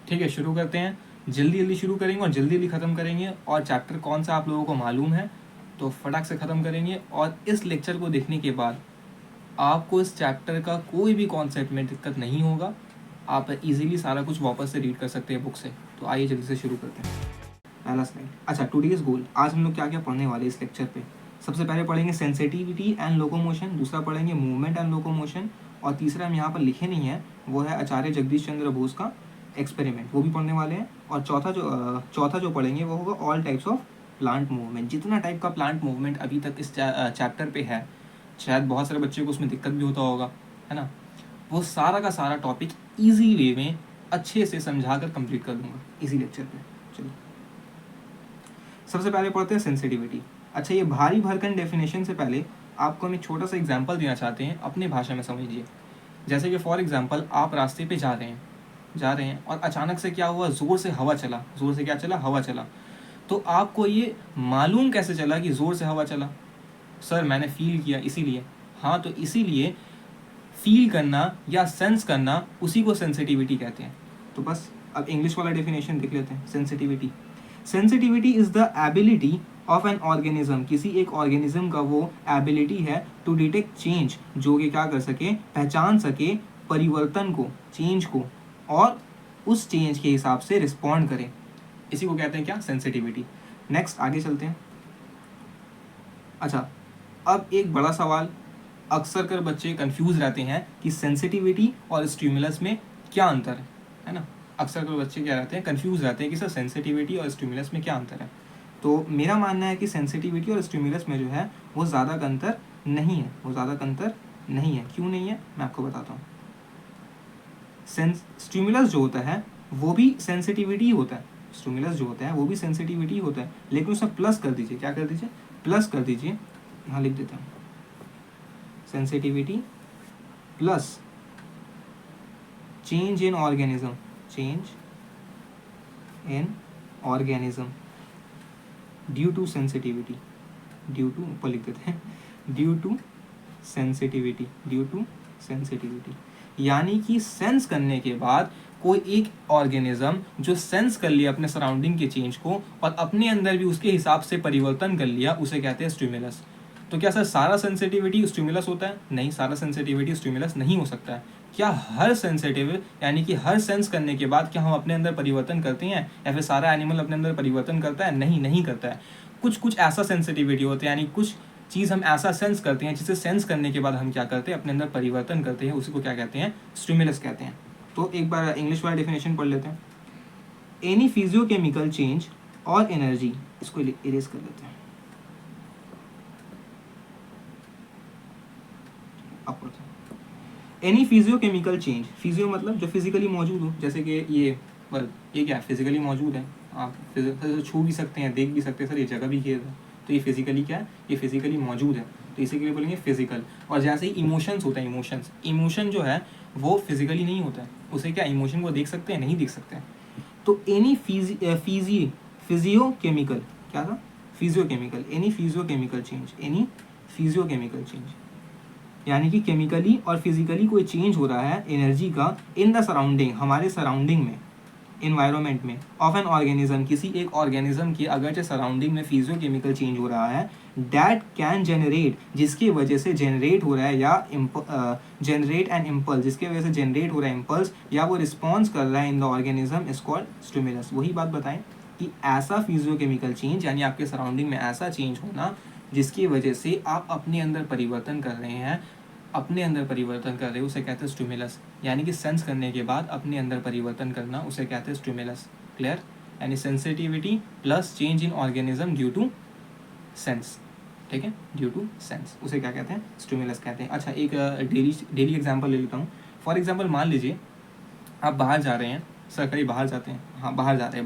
ठीक है, शुरू करते हैं। जल्दी जल्दी शुरू करेंगे और जल्दी जल्दी ख़त्म करेंगे, और चैप्टर कौन सा आप लोगों को मालूम है तो फटाक से ख़त्म करेंगे। और इस लेक्चर को देखने के बाद आपको इस चैप्टर का कोई भी कॉन्सेप्ट में दिक्कत नहीं होगा, आप इजीली सारा कुछ वापस से रीड कर सकते हैं बुक से। तो आइए जल्दी से शुरू करते हैं। पहला स्लाइड। अच्छा, टुडेज गोल, आज हम लोग क्या क्या पढ़ने वाले इस लेक्चर पे। सबसे पहले पढ़ेंगे सेंसिटिविटी एंड लोकोमोशन, दूसरा पढ़ेंगे मूवमेंट एंड लोकोमोशन, और तीसरा हम यहाँ पर लिखे नहीं है, वो है आचार्य जगदीश चंद्र बोस का एक्सपेरिमेंट, वो भी पढ़ने वाले हैं। और चौथा जो पढ़ेंगे वो होगा all types of plant movement. जितना टाइप का प्लांट मूवमेंट अभी तक इस चैप्टर पे है, शायद बहुत सारे बच्चों को उसमें दिक्कत भी होता होगा, है ना, वो सारा का सारा टॉपिक ईजी वे में अच्छे से समझा कर कंप्लीट कर दूंगा इसी लेक्चर पे। चलिए सबसे पहले पढ़ते हैं सेंसिटिविटी। अच्छा, ये भारी भरकन डेफिनेशन से पहले आपको हम एक छोटा सा एग्जांपल देना चाहते हैं, अपनी भाषा में समझिए। जैसे कि फॉर एग्जांपल आप रास्ते पे जा रहे हैं और अचानक से क्या हुआ, ज़ोर से हवा चला। ज़ोर से क्या चला, हवा चला। तो आपको ये मालूम कैसे चला कि ज़ोर से हवा चला? सर मैंने फील किया इसीलिए। हाँ, तो इसीलिए फील करना या सेंस करना, उसी को सेंसिटिविटी कहते हैं। तो बस अब इंग्लिश वाला डेफिनेशन देख लेते हैं। Sensitivity is the ability of an organism, किसी एक ऑर्गेनिज्म का वो एबिलिटी है टू डिटेक्ट चेंज, जो कि क्या कर सके, पहचान सके परिवर्तन को, चेंज को, और उस चेंज के हिसाब से रिस्पॉन्ड करे। इसी को कहते हैं क्या, सेंसिटिविटी। नेक्स्ट आगे चलते हैं। अच्छा, अब एक बड़ा सवाल, अक्सर कर बच्चे कंफ्यूज रहते हैं कि सेंसिटिविटी और स्टिमुलस में क्या अंतर है ना। अक्सर कर बच्चे क्या रहते हैं, कंफ्यूज रहते हैं कि सर सेंसिटिविटी और स्टिमुलस में क्या अंतर है। तो मेरा मानना है कि सेंसिटिविटी और स्टिमुलस में जो है वो ज़्यादा का अंतर नहीं है, क्यों नहीं है मैं आपको बताता हूँ। स्टिमुलस जो होता है वो भी सेंसिटिविटी होता है, लेकिन उसमें प्लस कर दीजिए, क्या कर दीजिए, प्लस कर दीजिए। यहाँ लिख देता हूँ, sensitivity plus change in organism, due to sensitivity, ऊपर लिख देते हैं, ड्यू टू सेंसिटिविटी, यानी कि सेंस करने के बाद कोई एक ऑर्गेनिज्म जो सेंस कर लिया अपने सराउंडिंग के चेंज को और अपने अंदर भी उसके हिसाब से परिवर्तन कर लिया, उसे कहते हैं स्टिमुलस। तो क्या सर सारा सेंसिटिविटी स्टिमुलस होता है? नहीं, सारा सेंसिटिविटी स्टिमुलस नहीं हो सकता है। क्या हर सेंसिटिव यानी कि हर सेंस करने के बाद क्या हम अपने अंदर परिवर्तन करते हैं, या फिर सारा एनिमल अपने अंदर परिवर्तन करता है? नहीं करता है। कुछ ऐसा सेंसिटिविटी होता है, यानी कुछ चीज़ हम ऐसा सेंस करते हैं जिसे सेंस करने के बाद हम क्या करते हैं, अपने अंदर परिवर्तन करते हैं, उसी को क्या कहते हैं, स्टिमुलस कहते हैं। तो एक बार इंग्लिश वाला डेफिनेशन पढ़ लेते हैं। एनी फिजियोकेमिकल चेंज और एनर्जी, इसको इरेज कर लेते हैं। एनी फिजियोकेमिकल चेंज, फिजियो मतलब जो फिजिकली मौजूद हो, जैसे कि ये क्या फिजिकली मौजूद है, आप छू भी सकते हैं, देख भी सकते हैं, सर ये जगह भी है, तो ये फिजिकली क्या है, ये फिजिकली मौजूद है, तो इसी के लिए बोलेंगे फिजिकल। और जैसे ही इमोशंस होता है, इमोशन जो है वो फिजिकली नहीं होता है, उसे क्या इमोशन को देख सकते हैं, नहीं देख सकते हैं। तो एनी फिजियोकेमिकल, क्या था, फिजियोकेमिकल, एनी फिजियोकेमिकल चेंज, यानी कि केमिकली और फिजिकली कोई चेंज हो रहा है एनर्जी का इन द सराउंडिंग, हमारे सराउंडिंग में, इन्वायरमेंट में, ऑफ एन ऑर्गेनिज्म, किसी एक ऑर्गेनिज्म की अगर जो सराउंडिंग में फिजियोकेमिकल चेंज हो रहा है, दैट कैन जनरेट, जिसकी वजह से जनरेट हो रहा है, या जनरेट एन इम्पल्स, जिसकी वजह से जनरेट हो रहा है इम्पल्स, या वो रिस्पॉन्स कर रहा है in the organism, is called stimulus. वही बात बताएं कि ऐसा फिजियोकेमिकल चेंज, यानी आपके सराउंडिंग में ऐसा चेंज होना जिसकी वजह से आप अपने अंदर परिवर्तन कर रहे हैं, उसे कहते हैं स्टिमुलस। यानी कि सेंस करने के बाद अपने अंदर परिवर्तन करना, उसे कहते हैं स्टिमुलस। क्लियर? यानी sensitivity plus change in organism due to sense, ठीक है, ड्यू टू सेंस, उसे क्या कहते हैं, स्टिमुलस कहते हैं। अच्छा, एक डेली एग्जाम्पल ले लेता हूँ। फॉर एग्जाम्पल मान लीजिए आप बाहर जा रहे हैं, सर कहीं बाहर जाते हैं, हाँ बाहर जा रहे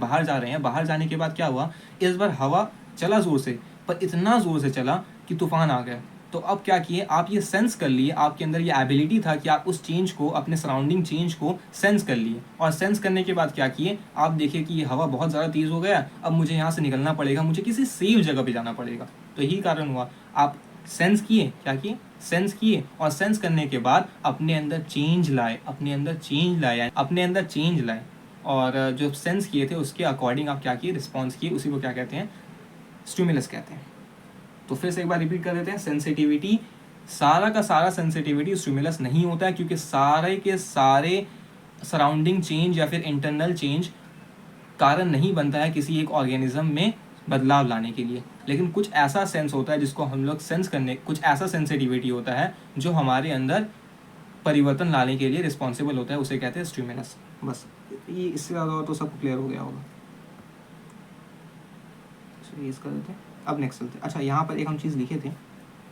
हैं, बाहर जाने के बाद क्या हुआ, इस बार हवा चला ज़ोर से, पर इतना ज़ोर से चला कि तूफान आ गया। तो अब क्या किए आप, ये सेंस कर लिए, आपके अंदर ये एबिलिटी था कि आप उस चेंज को, अपने सराउंडिंग चेंज को सेंस कर लिए, और सेंस करने के बाद क्या किए आप, देखिए कि ये हवा बहुत ज़्यादा तेज़ हो गया, अब मुझे यहाँ से निकलना पड़ेगा, मुझे किसी सेफ जगह पे जाना पड़ेगा। तो यही कारण हुआ, आप सेंस किए, क्या किए, सेंस किए, और सेंस करने के बाद अपने अंदर चेंज लाए, और जो सेंस किए थे उसके अकॉर्डिंग आप क्या किए, रिस्पॉन्स किए, उसी को क्या कहते हैं, स्टिमुलस कहते हैं। तो फिर से एक बार रिपीट कर देते हैं, सेंसिटिविटी, सारा का सारा सेंसिटिविटी स्टिमुलस नहीं होता है, क्योंकि सारे के सारे सराउंडिंग चेंज या फिर इंटरनल चेंज कारण नहीं बनता है किसी एक ऑर्गेनिज्म में बदलाव लाने के लिए। लेकिन कुछ ऐसा सेंस होता है जिसको हम लोग सेंस करने, कुछ ऐसा सेंसिटिविटी होता है जो हमारे अंदर परिवर्तन लाने के लिए रिस्पॉन्सिबल होता है, उसे कहते हैं स्टिमुलस। बस ये, इससे ज़्यादा और तो सब क्लियर हो गया होगा। इसका देते हैं, अब नेक्स्ट चलते हैं। अच्छा, यहाँ पर एक हम चीज़ लिखे थे,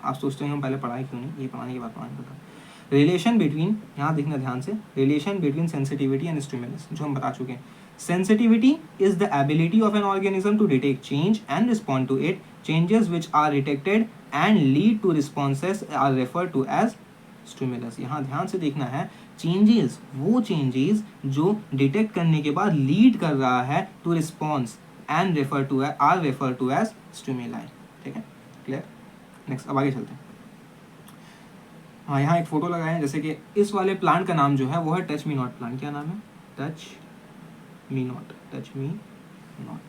आप सोचते हैं हम पहले पढ़ाए क्यों नहीं, ये पढ़ाने के बाद पढ़ाने पड़ता। रिलेशन बिटवीन, यहाँ देखना ध्यान से, relation between sensitivity and stimulus, जो हम बता चुके हैं। Sensitivity is the ability of an organism to detect change and respond to it. Changes which are detected and lead to responses are refer to as stimulus. यहाँ ध्यान से देखना है, चेंजेस, वो चेंजेस जो डिटेक्ट करने के बाद लीड कर रहा है to response and refer to are refer to as stimuli. ठीक है, क्लियर। नेक्स्ट, अब आगे चलते हैं। हाँ, यहाँ एक फोटो लगाए हैं, जैसे कि इस वाले प्लांट का नाम जो है वो है टच मी नॉट प्लांट। क्या नाम है? Touch me not, touch me not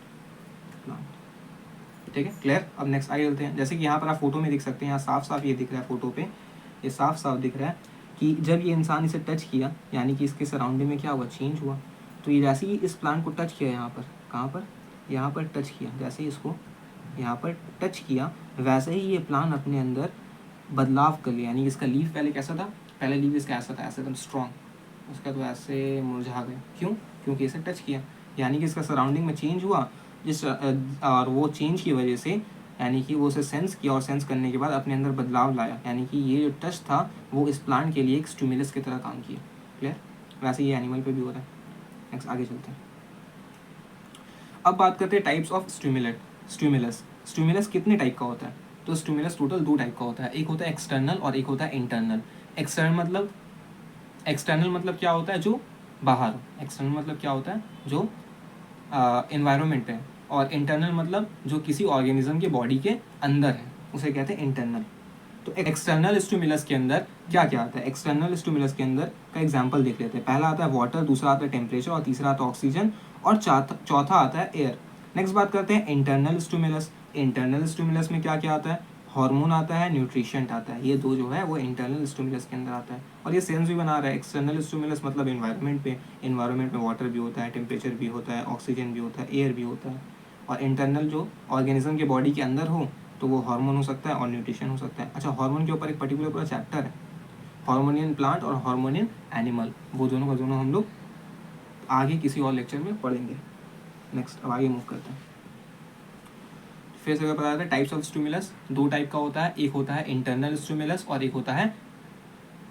plant. ठीक है, क्लियर। अब नेक्स्ट आगे चलते हैं। जैसे कि यहाँ पर आप फोटो में देख सकते हैं, यहाँ साफ साफ ये दिख रहा है, फोटो पे ये साफ साफ दिख रहा है कि जब ये इंसान इसे टच किया, यानी कि इसके सराउंडिंग में क्या हुआ, चेंज हुआ। तो ये जैसे ही इस प्लांट को टच किया, यहाँ पर, कहाँ पर, यहाँ पर टच किया, जैसे ही इसको यहाँ पर टच किया, वैसे ही ये प्लांट अपने अंदर बदलाव कर लिया। यानी इसका लीफ पहले कैसा था, पहले लीफ इसका ऐसा था, ऐसे एकदम स्ट्रॉन्ग, उसका तो ऐसे मुरझा गया। क्यों? क्योंकि इसे टच किया, यानी कि इसका सराउंडिंग में चेंज हुआ, जिस और वो चेंज की वजह से, यानी कि वो उसे सेंस किया और सेंस करने के बाद अपने अंदर बदलाव लाया। यानी कि ये जो टच था वो इस प्लांट के लिए एक स्टिमुलस की तरह काम किया। क्लियर। वैसे ये एनिमल पे भी हो रहा है। नेक्स्ट आगे चलते हैं। अब बात करते हैं टाइप्स ऑफ स्टिमुलस। स्टिमुलस कितने टाइप का होता है? तो स्टिमुलस टोटल 2 टाइप का होता है, एक होता है एक्सटर्नल और एक होता है इंटरनल। एक्सटर्नल मतलब क्या होता है, जो बाहर। एक्सटर्नल मतलब क्या होता है, जो एनवायरनमेंट है। और इंटरनल मतलब जो किसी ऑर्गेनिज्म के बॉडी के अंदर है, उसे कहते हैं इंटरनल। तो एक्सटर्नल स्टिमुलस के अंदर क्या क्या आता है? एक्सटर्नल स्टिमुलस के अंदर का एग्जांपल देख लेते हैं। पहला आता है वाटर, दूसरा आता है टेम्परेचर, और तीसरा आता है ऑक्सीजन, और चौथा आता है एयर। नेक्स्ट बात करते हैं इंटरनल स्टिमुलस। इंटरनल स्टिमुलस में क्या क्या आता है? हार्मोन आता है, न्यूट्रिशेंट आता है। ये 2 जो है वो इंटरनल स्टिमुलस के अंदर आता है। और ये सेंस भी बना रहा है। एक्सटर्नल स्टिमुलस मतलब एनवायरनमेंट में वाटर भी होता है, टेम्परेचर भी होता है, ऑक्सीजन भी होता है, एयर भी होता है। और इंटरनल जो ऑर्गेनिज्म के बॉडी के अंदर हो, तो वो हार्मोन हो सकता है और न्यूट्रिशन हो सकता है। अच्छा, हार्मोन के ऊपर एक पर्टिकुलर पूरा चैप्टर है, हार्मोन इन प्लांट और हार्मोन इन एनिमल। वो दोनों का दोनों हम लोग आगे किसी और लेक्चर में पढ़ेंगे। नेक्स्ट, अब आगे मूव करते हैं। फिर से अगर पता है टाइप्स ऑफ स्टिमुलस 2 टाइप का होता है, एक होता है इंटरनल स्टिमुलस और एक होता है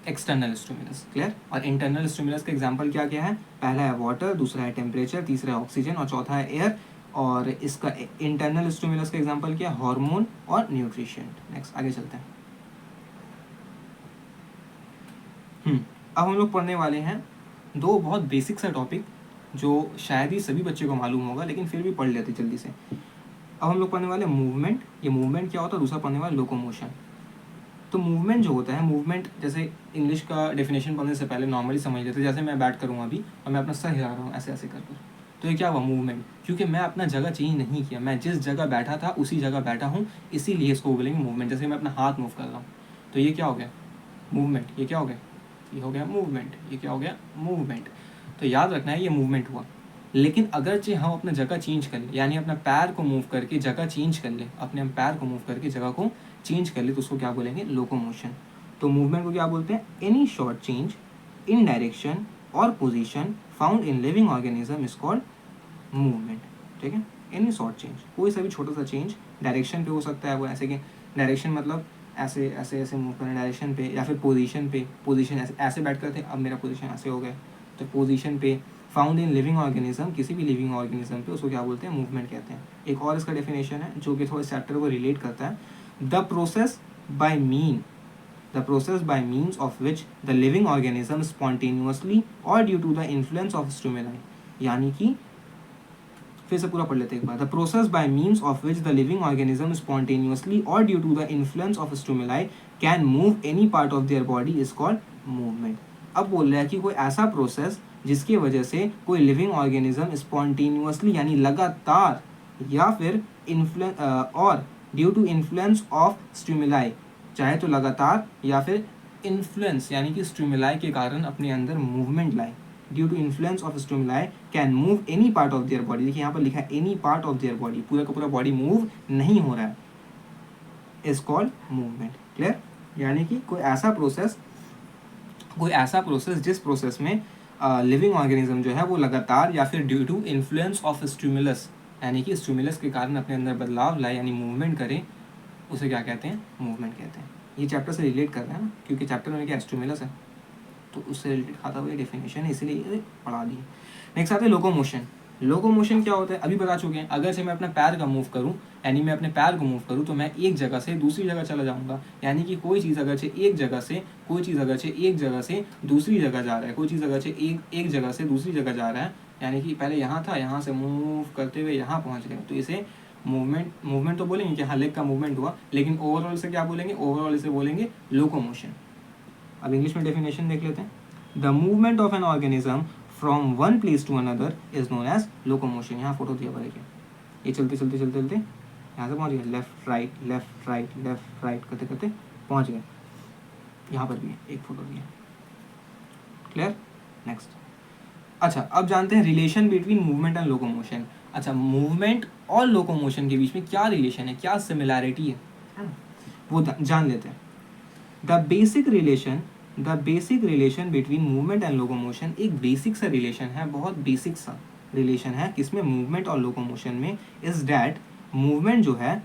एक्सटर्नल स्टिमुलस। क्लियर। और इंटरनल स्टिमुलस का एग्जांपल क्या क्या है? पहला है वाटर, दूसरा है टेम्परेचर, तीसरा है ऑक्सीजन और चौथा है एयर। और इसका इंटरनल स्टिमुलस का एग्जांपल क्या है? हार्मोन और न्यूट्रिशेंट। नेक्स्ट आगे चलते हैं। अब हम लोग पढ़ने वाले हैं 2 बहुत बेसिक सा टॉपिक, जो शायद ही सभी बच्चे को मालूम होगा, लेकिन फिर भी पढ़ लेते जल्दी से। अब हम लोग पढ़ने वाले मूवमेंट। ये मूवमेंट क्या होता है? दूसरा पढ़ने वाले लोकोमोशन। तो मूवमेंट जो होता है, मूवमेंट जैसे इंग्लिश का डेफिनेशन पढ़ने से पहले नॉर्मली समझ लेते, जैसे मैं बैठ करूँगा अभी और मैं अपना सर हिला रहा हूँ ऐसे ऐसे कर, तो ये क्या हुआ? मूवमेंट। क्योंकि मैं अपना जगह चेंज नहीं किया, मैं जिस जगह बैठा था उसी जगह बैठा हूँ, इसीलिए इसको बोलेंगे मूवमेंट। जैसे मैं अपना हाथ मूव कर रहा हूँ, तो ये क्या हो गया? मूवमेंट। ये क्या हो गया? ये हो गया मूवमेंट। ये क्या हो गया? मूवमेंट। तो याद रखना है ये मूवमेंट हुआ। लेकिन अगरचे हम अपना जगह चेंज कर ले, यानी अपना पैर को मूव करके जगह चेंज कर ले, अपने हम पैर को मूव करके जगह को चेंज कर ले, तो उसको क्या बोलेंगे? लोकोमोशन। तो मूवमेंट को क्या बोलते हैं? Any short change in direction और position found in living organism is called movement. ठीक है, एनी शॉर्ट चेंज, कोई सा भी छोटा सा चेंज डायरेक्शन पे हो सकता है। वो ऐसे कि डायरेक्शन मतलब ऐसे ऐसे ऐसे मूव करना डायरेक्शन पे, या फिर पोजीशन पे, पोजीशन ऐसे ऐसे बैठ कर थे, अब मेरा पोजीशन ऐसे हो गया, तो पोजीशन पे। फाउंड इन लिविंग ऑर्गेनिज्म, किसी भी लिविंग ऑर्गेनिज्म पे, उसको क्या बोलते हैं? मूवमेंट कहते हैं। एक और इसका डेफिनेशन है जो कि थोड़ा चैप्टर को रिलेट करता है। The process bye means of which the living organism spontaneously or due to the influence of stimuli। यानी कि फिर से पूरा पढ़ लेते हैं एक बार। The process by means of which the living organism spontaneously और due to the influence of stimuli can move any part of their body is called movement. अब बोल रहा है कि कोई ऐसा प्रोसेस जिसकी वजह से कोई लिविंग ऑर्गेनिज्म स्पॉन्टेनियसली यानी लगातार या फिर और due to influence of stimuli, चाहे तो लगातार या फिर इन्फ्लुएंस यानी कि स्टिमुलाई के कारण अपने अंदर मूवमेंट लाए। Due to influence of stimuli can move any part of their body. देखिए यहाँ पर लिखा है any part of their body, पूरा का पूरा बॉडी मूव नहीं हो रहा है, इज कॉल्ड मूवमेंट। क्लियर? यानी कि कोई ऐसा प्रोसेस जिस प्रोसेस में लिविंग ऑर्गेनिज्म जो है वो लगातार या फिर due to influence of stimulus यानी कि स्टिमुलस के कारण अपने अंदर बदलाव लाए यानी मूवमेंट करें, उसे क्या कहते हैं? मूवमेंट कहते हैं। ये चैप्टर से रिलेट कर रहे हैं ना, क्योंकि चैप्टर में क्या स्टिमुलस है तो उससे रिलेटेड खाता हुआ डेफिनेशन है, इसलिए पढ़ा दी। नेक्स्ट आता है लोकोमोशन। लोकोमोशन क्या होता है अभी बता चुके हैं। अगर से मैं अपने पैर का मूव करूं यानी मैं अपने पैर को मूव करूं तो मैं एक जगह से दूसरी जगह चला जाऊंगा। यानी कि कोई चीज़ अगर से एक जगह से दूसरी जगह जा रहा है, कोई चीज़ अगर से एक जगह से दूसरी जगह जा रहा है, यानी कि पहले यहाँ था, यहाँ से मूव करते हुए यहाँ पहुँच गए, तो इसे मूवमेंट तो बोलेंगे कि हाँ लेग का मूवमेंट हुआ, लेकिन ओवरऑल से क्या बोलेंगे? ओवरऑल इसे बोलेंगे लोकोमोशन। अब इंग्लिश में डेफिनेशन देख लेते हैं। The movement of an organism from one place to another is known as locomotion. यहाँ फोटो दिया हुआ देखिए, ये चलते चलते चलते चलते यहाँ से पहुँच गए, लेफ्ट राइट करते करते पहुँच गए। यहाँ पर भी है, एक फोटो दिया। क्लियर? नेक्स्ट। अच्छा, अब जानते हैं relation between movement and locomotion. अच्छा, मूवमेंट और लोकोमोशन के बीच में क्या रिलेशन है, क्या सिमिलैरिटी है ना, वो जान लेते हैं। The basic relation between movement and locomotion एक बेसिक सा रिलेशन है, बहुत बेसिक सा रिलेशन है किसमें? मूवमेंट और लोकोमोशन में। इज डैट मूवमेंट जो है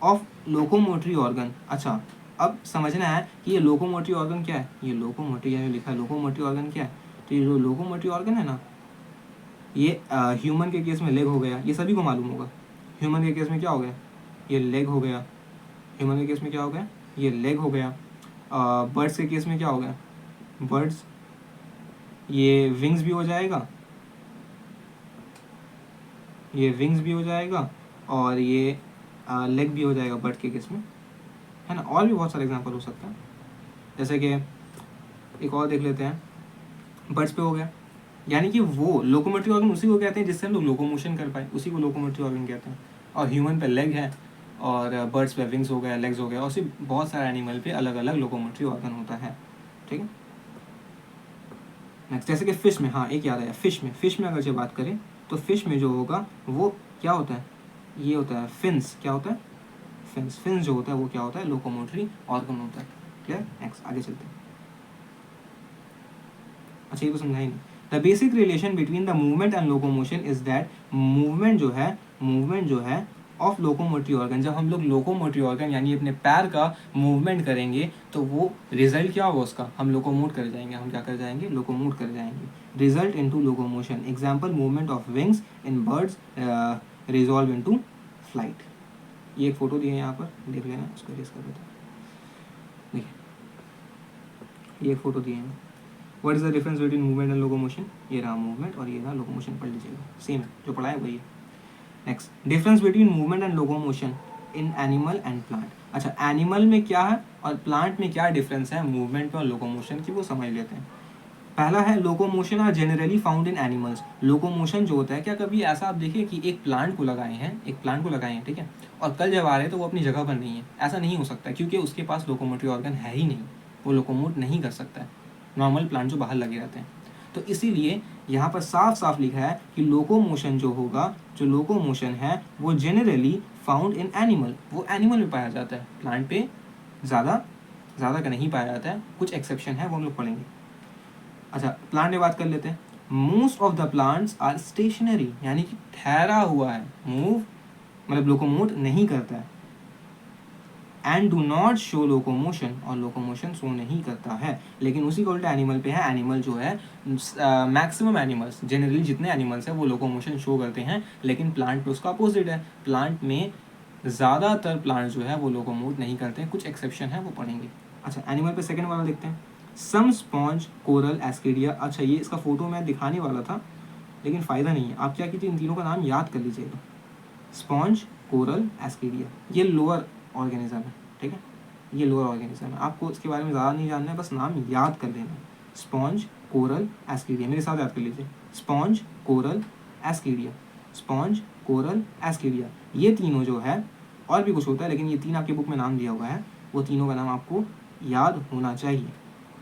ऑफ लोकोमोटरी ऑर्गन। अच्छा, अब समझना है कि ये लोकोमोटरी ऑर्गन क्या है। ये लोकोमोटरी है, लिखा है लोकोमोटरी ऑर्गन क्या है, तो ये जो लोकोमोटरी ऑर्गन है ना, ये ह्यूमन के केस में लेग हो गया, ये सभी को मालूम होगा। ह्यूमन के केस में क्या हो गया? ये लेग हो गया। ह्यूमन के केस में क्या हो गया? ये लेग हो गया। बर्ड्स के केस में क्या हो गया? बर्ड्स ये विंग्स भी हो जाएगा, ये विंग्स भी हो जाएगा और ये लेग भी हो जाएगा बर्ड के केस में, है ना। और भी बहुत सारे एग्जांपल हो सकता है, जैसे कि एक और देख लेते हैं, बर्ड्स पे हो गया। यानी कि वो लोकोमोटरी ऑर्गन उसी को कहते हैं जिससे हम लोग लोकोमोशन कर पाए, उसी को लोकोमोटरी ऑर्गन कहते हैं। और ह्यूमन पे लेग है और बर्ड्स पे विंग्स हो गया, लेग्स हो गया, और सिर्फ बहुत सारे एनिमल पे अलग अलग लोकोमोटरी ऑर्गन होता है। ठीक है। नेक्स्ट, जैसे कि फिश में, हाँ एक याद आया, फिश में अगर जो बात करें तो फिश में जो होगा वो क्या होता है? ये होता है फिन्स। क्या होता है? फिन्स जो होता है वो क्या होता है? लोकोमोटरी ऑर्गन होता है। क्लियर? नेक्स्ट आगे चलते हैं। अच्छा, ये तो समझा ही नहीं। The basic relation between the movement and locomotion is that movement जो है ऑफ लोकोमोटरी ऑर्गन, जब हम लोग लोकोमोटरी ऑर्गन यानी अपने पैर का मूवमेंट करेंगे तो वो रिजल्ट क्या होगा उसका? हम लोकोमोट कर जाएंगे। हम क्या कर जाएंगे? लोकोमोट कर जाएंगे। Result into locomotion. Example, movement of wings in birds resolve into flight. ये एक फोटो दी है यहाँ पर, देख लेना, उसको रेस कर देते हैं। देखिए, ये एक फोटो दी है। What is the difference between movement and locomotion? ये रहा मूवमेंट और ये रहा लोकोमोशन, पढ़ लीजिएगा, सेम है, जो पढ़ा है वही है। Next, difference between movement and locomotion in animal and plant. अच्छा, एनिमल में क्या है और प्लांट में क्या डिफरेंस है मूवमेंट और लोकोमोशन की, वो समझ लेते हैं। पहला है locomotion are generally found in animals. Locomotion जो होता है, क्या कभी ऐसा आप देखिए कि एक प्लांट को लगाए हैं, ठीक है, और कल जब आ रहे हैं तो वो अपनी जगह पर नहीं है? ऐसा नहीं हो सकता, क्योंकि उसके पास लोकोमोटरी ऑर्गन है ही नहीं, वो लोकोमोट नहीं कर सकता है। नॉर्मल प्लांट जो बाहर लगे रहते हैं, तो इसीलिए यहाँ पर साफ साफ लिखा है कि लोकोमोशन जो होगा, जो लोकोमोशन है वो जनरली फाउंड इन एनिमल, वो एनिमल में पाया जाता है, प्लांट पे ज़्यादा का नहीं पाया जाता है, कुछ एक्सेप्शन है वो हम लोग पढ़ेंगे। अच्छा, प्लांट में बात कर लेते हैं। Most of the plants are stationary, यानी कि ठहरा हुआ है, मूव मतलब लोकोमोट नहीं करता है। And do not show locomotion, और लोकोमोशन शो नहीं करता है। लेकिन उसी का उल्टा एनिमल पे है। एनिमल जो है, मैक्सिमम एनिमल्स, जनरली जितने एनिमल्स हैं वो लोकोमोशन शो करते हैं, लेकिन प्लांट पे उसका अपोजिट है। प्लांट में ज़्यादातर प्लांट जो है वो लोकोमोट नहीं करते हैं, कुछ एक्सेप्शन है वो पढ़ेंगे। अच्छा, एनिमल पे सेकंड वाला देखते हैं। सम स्पॉन्ज, कोरल, एस्केडिया। अच्छा, ये इसका फोटो मैं दिखाने वाला था, लेकिन फ़ायदा नहीं है। आप क्या कीजिए, इन तीनों का नाम याद कर लीजिएगा। स्पॉन्ज, कोरल, एस्केडिया, ये लोअर ऑर्गेनिज्म है। ठीक है, ये लोअर ऑर्गेनिज्म है, आपको इसके बारे में ज़्यादा नहीं जानना है, बस नाम याद कर लेना। Sponge, coral, ascidia. मेरे साथ याद कर लीजिए, sponge, coral, ascidia, sponge, coral, ascidia. ये तीनों जो है, और भी कुछ होता है लेकिन ये तीन आपके बुक में नाम दिया हुआ है, वो तीनों का नाम आपको याद होना चाहिए।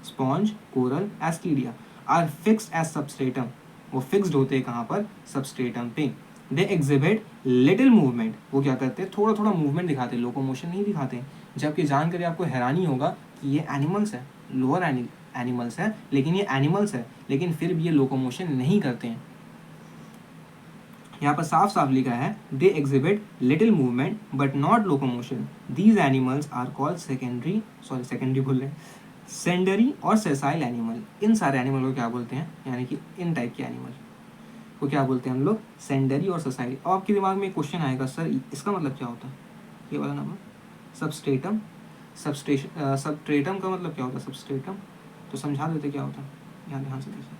Sponge, coral, ascidia are fixed as substratum. वो फिक्स्ड होते हैं कहाँ पर? सबस्ट्रेटम पे। They exhibit little movement. वो क्या करते हैं? थोड़ा थोड़ा मूवमेंट दिखाते हैं, लोकोमोशन नहीं दिखाते हैं। जबकि जानकर आपको हैरानी होगा कि ये एनिमल्स है, लोअर एनिमल्स है, लेकिन ये एनिमल्स है, लेकिन फिर भी ये लोकोमोशन नहीं करते हैं। यहाँ पर साफ साफ लिखा है they exhibit little movement but not locomotion. These animals are called secondary बोल रहे हैं, सेंडरी और सेसाइल एनिमल। इन सारे एनिमल को क्या बोलते हैं? यानी कि इन टाइप के एनिमल को क्या बोलते हैं हम लोग? सेंडरी और सेसाइल। और आपके दिमाग में एक क्वेश्चन आएगा, सर इसका मतलब क्या होता है? ये वाला नंबर सबस्ट्रेटम, सबस्ट्रेटम का मतलब क्या होता है? सबस्ट्रेटम तो समझा देते क्या होता है, यहाँ ध्यान से देखिए।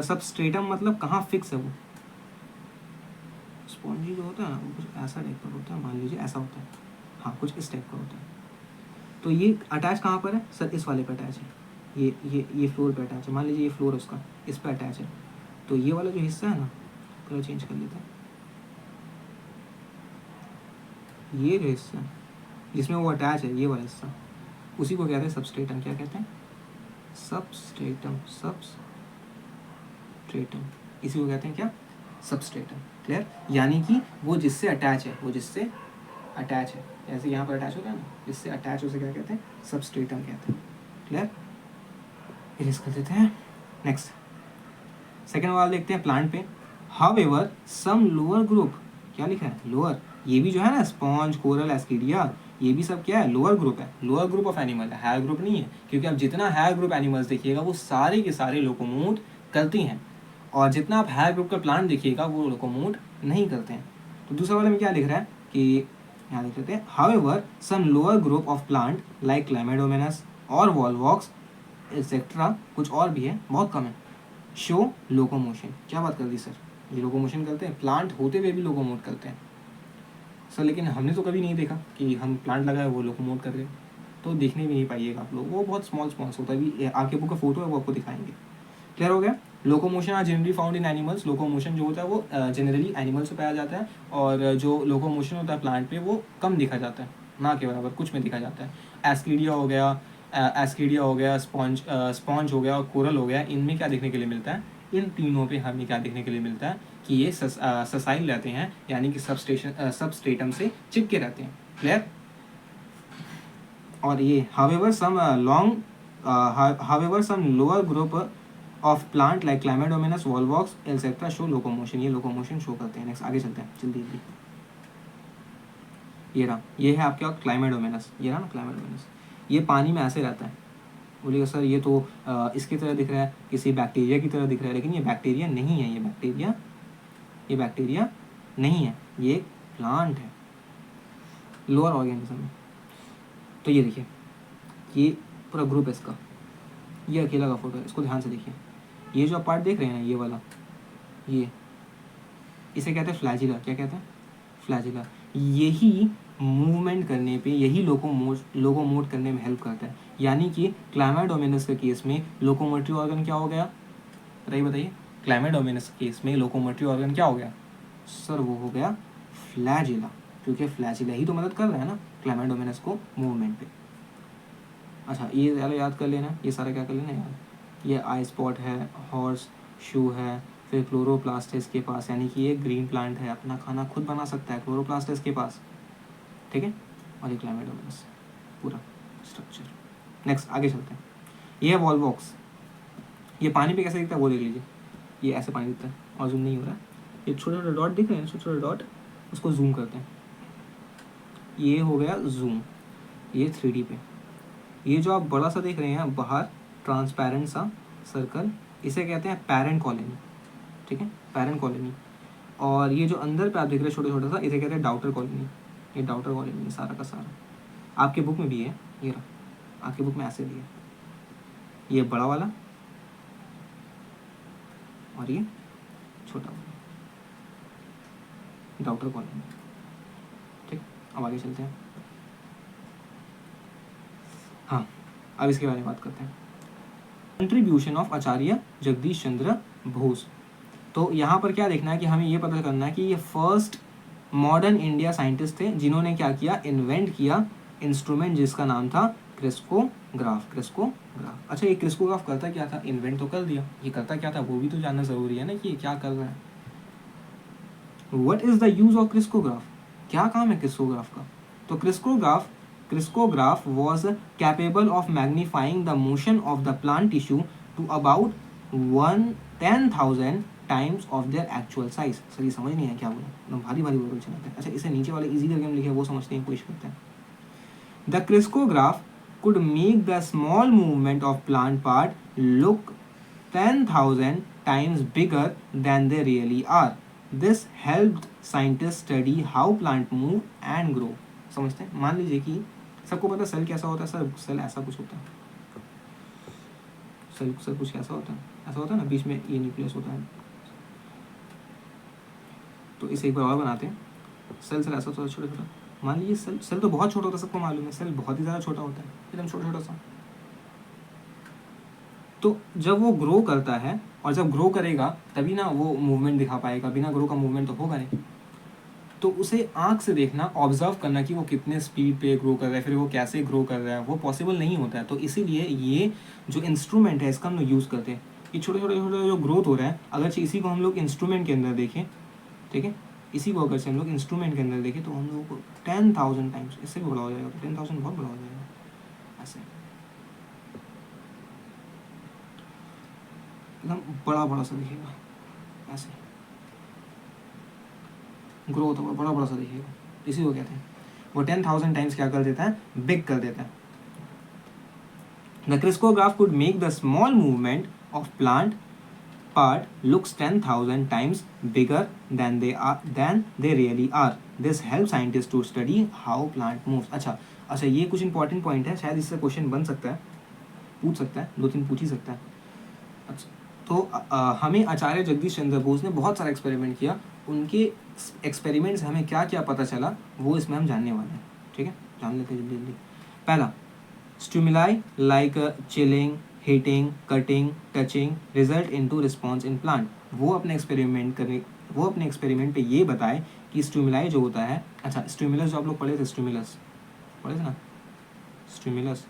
सबस्ट्रेटम मतलब कहाँ फिक्स है वो? स्पॉन्जी जो होता है ना, वो कुछ ऐसा टाइप का होता है, मान लीजिए ऐसा होता है, हाँ कुछ इस टाइप का होता है। तो ये अटैच कहाँ पर है? सर इस वाले पे अटैच है, ये फ्लोर पे अटैच है। मान लीजिए ये फ्लोर उसका इस पे अटैच है, तो ये वाला जो हिस्सा है ना, कलर चेंज कर लेते हैं, ये जो हिस्सा है जिसमें वो अटैच है, ये वाला हिस्सा, उसी को कहते हैं सबस्ट्रेटम। क्या कहते हैं? सबस्ट्रेटम, सबस्ट्रेटम, इसी को कहते हैं क्या? सबस्ट्रेटम। क्लियर? यानी कि वो जिससे अटैच है, वो जिससे अटैच है, जैसे यहाँ पर अटैच होता है ना, जिससे अटैच उसे क्या कहते हैं? सबस्ट्रेटम कहते हैं। क्लियर? इरेज कर देते हैं। नेक्स्ट सेकेंड वाला देखते हैं प्लांट पे। हाउएवर सम लोअर ग्रुप, क्या लिखा है? लोअर। ये भी जो है ना, स्पॉन्ज, कोरल, एस्कीडिया, ये भी सब क्या है? लोअर ग्रुप है, लोअर ग्रुप ऑफ एनिमल है, हायर ग्रुप नहीं है। क्योंकि आप जितना हायर ग्रुप एनिमल्स देखिएगा वो सारे के सारे लोकोमोट करती हैं, और जितना आप हायर ग्रुप का प्लांट देखिएगा वो लोकोमोट नहीं करते हैं। तो दूसरा वाले में क्या लिख रहा है कि यहाँ लिख लेते हैं, however some lower group of plant like Chlamydomonas और वॉलवॉक्स एक्सेट्रा, कुछ और भी है, बहुत कम है, शो लोकोमोशन। क्या बात कर दी सर, ये लोकोमोशन करते हैं? प्लांट होते हुए भी लोकोमोट करते हैं सर, लेकिन हमने तो कभी नहीं देखा कि हम प्लांट लगाए वो लोकोमोट कर रहे, तो देखने भी नहीं पाइएगा आप लोग, वो बहुत स्मॉल होता है। अभी आपके बुक का फोटो है, वो आपको दिखाएंगे। क्लियर हो गया? Locomotion are generally found in animals. Locomotion जो होता है वो जनरली एनिमल्स से पाया जाता है, और जो लोकोमोशन होता है प्लांट पे वो कम दिखा जाता है, ना के बराबर कुछ में दिखा जाता है। एस्कीडिया हो गया, स्पॉन्ज हो गया और कोरल हो गया, इनमें क्या देखने के लिए मिलता है? इन तीनों पे हमें क्या देखने के लिए मिलता है कि ये ससाइल रहते हैं, यानी कि सबस्ट्रेटम से चिपके रहते हैं। क्लियर? और ये however some lower group of plant like Chlamydomonas, Volvox etcetera show locomotion. ये लोकोमोशन शो करते हैं। नेक्स्ट आगे चलते हैं जल्दी जल्दी। ये रहा, ये है आपका क्लाइमेडोमेनस, ये रहा ना क्लाइमेडोमेनस। ये पानी में ऐसे रहता है। बोलिएगा सर ये तो इसकी तरह दिख रहा है, किसी बैक्टीरिया की तरह दिख रहा है, लेकिन ये बैक्टीरिया नहीं है, ये बैक्टीरिया नहीं है, ये एक प्लांट है, लोअर ऑर्गेनिज्म है। तो ये देखिए, ये पूरा ग्रुप है इसका, ये अकेला का फोटो है, इसको ध्यान से देखिए। ये जो आप पार्ट देख रहे हैं ना, ये वाला, ये इसे कहते हैं फ्लैजिला। क्या कहते हैं? फ्लैजिला। यही मूवमेंट करने पे, यही लोकोमोट करने में हेल्प करता है। यानी कि क्लाइमेडोमेनस के केस में लोकोमोटरी ऑर्गन क्या हो गया? बताइए क्लाइमेडोमेनस के केस में लोकोमोटरी ऑर्गन क्या हो गया? सर वो हो गया फ्लैजिला, क्योंकि फ्लैजिला ही तो मदद कर रहा है ना क्लाइमेडोमेनस को मूवमेंट पे। अच्छा ये सारा याद कर लेना, ये सारा क्या कर लेना यार। ये आई स्पॉट है, हॉर्स शू है, फिर क्लोरोप्लास्ट है इसके पास, यानी कि ये ग्रीन प्लांट है, अपना खाना खुद बना सकता है, क्लोरोप्लास्ट है इसके पास। ठीक है? और ये क्लाइमेडोमेनस पूरा स्ट्रक्चर। नेक्स्ट आगे चलते हैं। ये है वॉलवॉक्स। ये पानी पे कैसे दिखता है वो देख लीजिए, ये ऐसे पानी दिखता है, और जूम नहीं हो रहा है, ये छोटे छोटे डॉट दिख रहे हैं, छोटे छोटे डॉट, उसको जूम करते हैं। ये हो गया जूम, ये 3D पे। ये जो आप बड़ा सा देख रहे हैं बाहर ट्रांसपेरेंट सा सर्कल, इसे कहते हैं पेरेंट कॉलोनी। ठीक है? Parent colony. और ये जो अंदर पे आप देख रहे हैं छोटा छोटा सा, इसे कहते हैं डाउटर कॉलोनी। ये डाउटर कॉलोनी सारा का सारा आपके बुक में भी है, ये रहा आपके बुक में ऐसे भी है, ये बड़ा वाला और ये छोटा वाला, डाउटर कॉलोनी। ठीक, अब आगे चलते हैं। हाँ अब इसके बारे में बात करते हैं। कंट्रीब्यूशन ऑफ आचार्य जगदीश चंद्र बोस। तो यहाँ पर क्या देखना है कि हमें ये पता करना है कि ये फर्स्ट मॉडर्न इंडिया साइंटिस्ट थे जिन्होंने क्या किया, इन्वेंट किया इंस्ट्रूमेंट जिसका नाम था क्रिस्कोग्राफ। क्रिस्कोग्राफ। अच्छा, ये क्रिस्कोग्राफ करता क्या था? इन्वेंट तो कर दिया, ये करता क्या था वो भी तो जानना जरूरी है ना कि ये क्या कर रहा है। What is the use of crescograph? क्या काम है क्रिस्कोग्राफ का? तो crescograph was capable of magnifying the motion of the plant tissue to about 10,000 times of their actual size। Sir ये समझ नहीं है क्या बोला, एकदम भारी भारी बोल चलाते हैं। अच्छा, इसे नीचे वाले इजी करके हम लिखे वो समझते हैं, कोशिश करते हैं। The crystallograph could make the small movement of plant part look 10,000 times bigger than they really are. This helped scientists study how plant move and grow। समझते हैं? मान लीजिए कि सबको पता सेल कैसा होता है सर, सेल ऐसा कुछ होता है, सेल कुछ कैसा होता है, ऐसा होता है ना, बीच में ये न्यूक्लियस होता है। तो इसे एक बार और बनाते हैं। सेल सर ऐसा होता है छोटा छोटा, मान लीजिए सेल तो बहुत छोटा होता है, सबको मालूम है सेल बहुत ही ज़्यादा छोटा होता है, एकदम छोटा छोटा सा। तो जब वो ग्रो करता है और जब ग्रो करेगा तभी ना वो मूवमेंट दिखा पाएगा, बिना ग्रो का मूवमेंट तो होगा नहीं। तो उसे आँख से देखना, ऑब्जर्व करना कि वो कितने स्पीड पे ग्रो कर रहा है, फिर वो कैसे ग्रो कर रहा है, वो पॉसिबल नहीं होता है। तो इसीलिए ये जो इंस्ट्रूमेंट है इसका हम लोग यूज़ करते हैं कि छोटे छोटे छोटे जो ग्रोथ हो रहा है, अगर इसी को हम लोग इंस्ट्रूमेंट के अंदर देखें, ठीक है, इसी को अगर से हम लोग इंस्ट्रूमेंट के अंदर देखें तो हम लोगों को 10,000 टाइम्स, इससे भी बड़ा हो जाएगा, 10,000 बहुत बड़ा हो जाएगा, ऐसे एकदम बड़ा बड़ा सा दिखेगा, ऐसे ग्रोथ होगा, बड़ा बड़ा सा दिखेगा। इसी को कहते हैं, वो 10,000 टाइम्स क्या कर देता है, बिग कर देता है। The crescograph could make the small movement of plant part looks 10,000 times bigger than they really are. This helps scientists to study how plant moves। अच्छा, ये कुछ इंपॉर्टेंट पॉइंट है, शायद इससे क्वेश्चन बन सकता है, पूछ सकता है, 2-3 पूछ ही सकता है। अच्छा, तो हमें आचार्य जगदीश चंद्र बोस ने बहुत सारा एक्सपेरिमेंट किया, उनके एक्सपेरिमेंट से हमें क्या क्या पता चला वो इसमें हम जानने वाले हैं, ठीक है, जान लेते हैं जल्दी जल्दी। पहला, stimuli like chilling, heating, cutting, touching result into response in plant. वो अपने एक्सपेरिमेंट पे ये बताए कि स्टिमुलाई जो होता है, अच्छा स्टिमुलस जो आप लोग पढ़े थे, स्टिमुलस पढ़े थे ना, स्टिमुलस,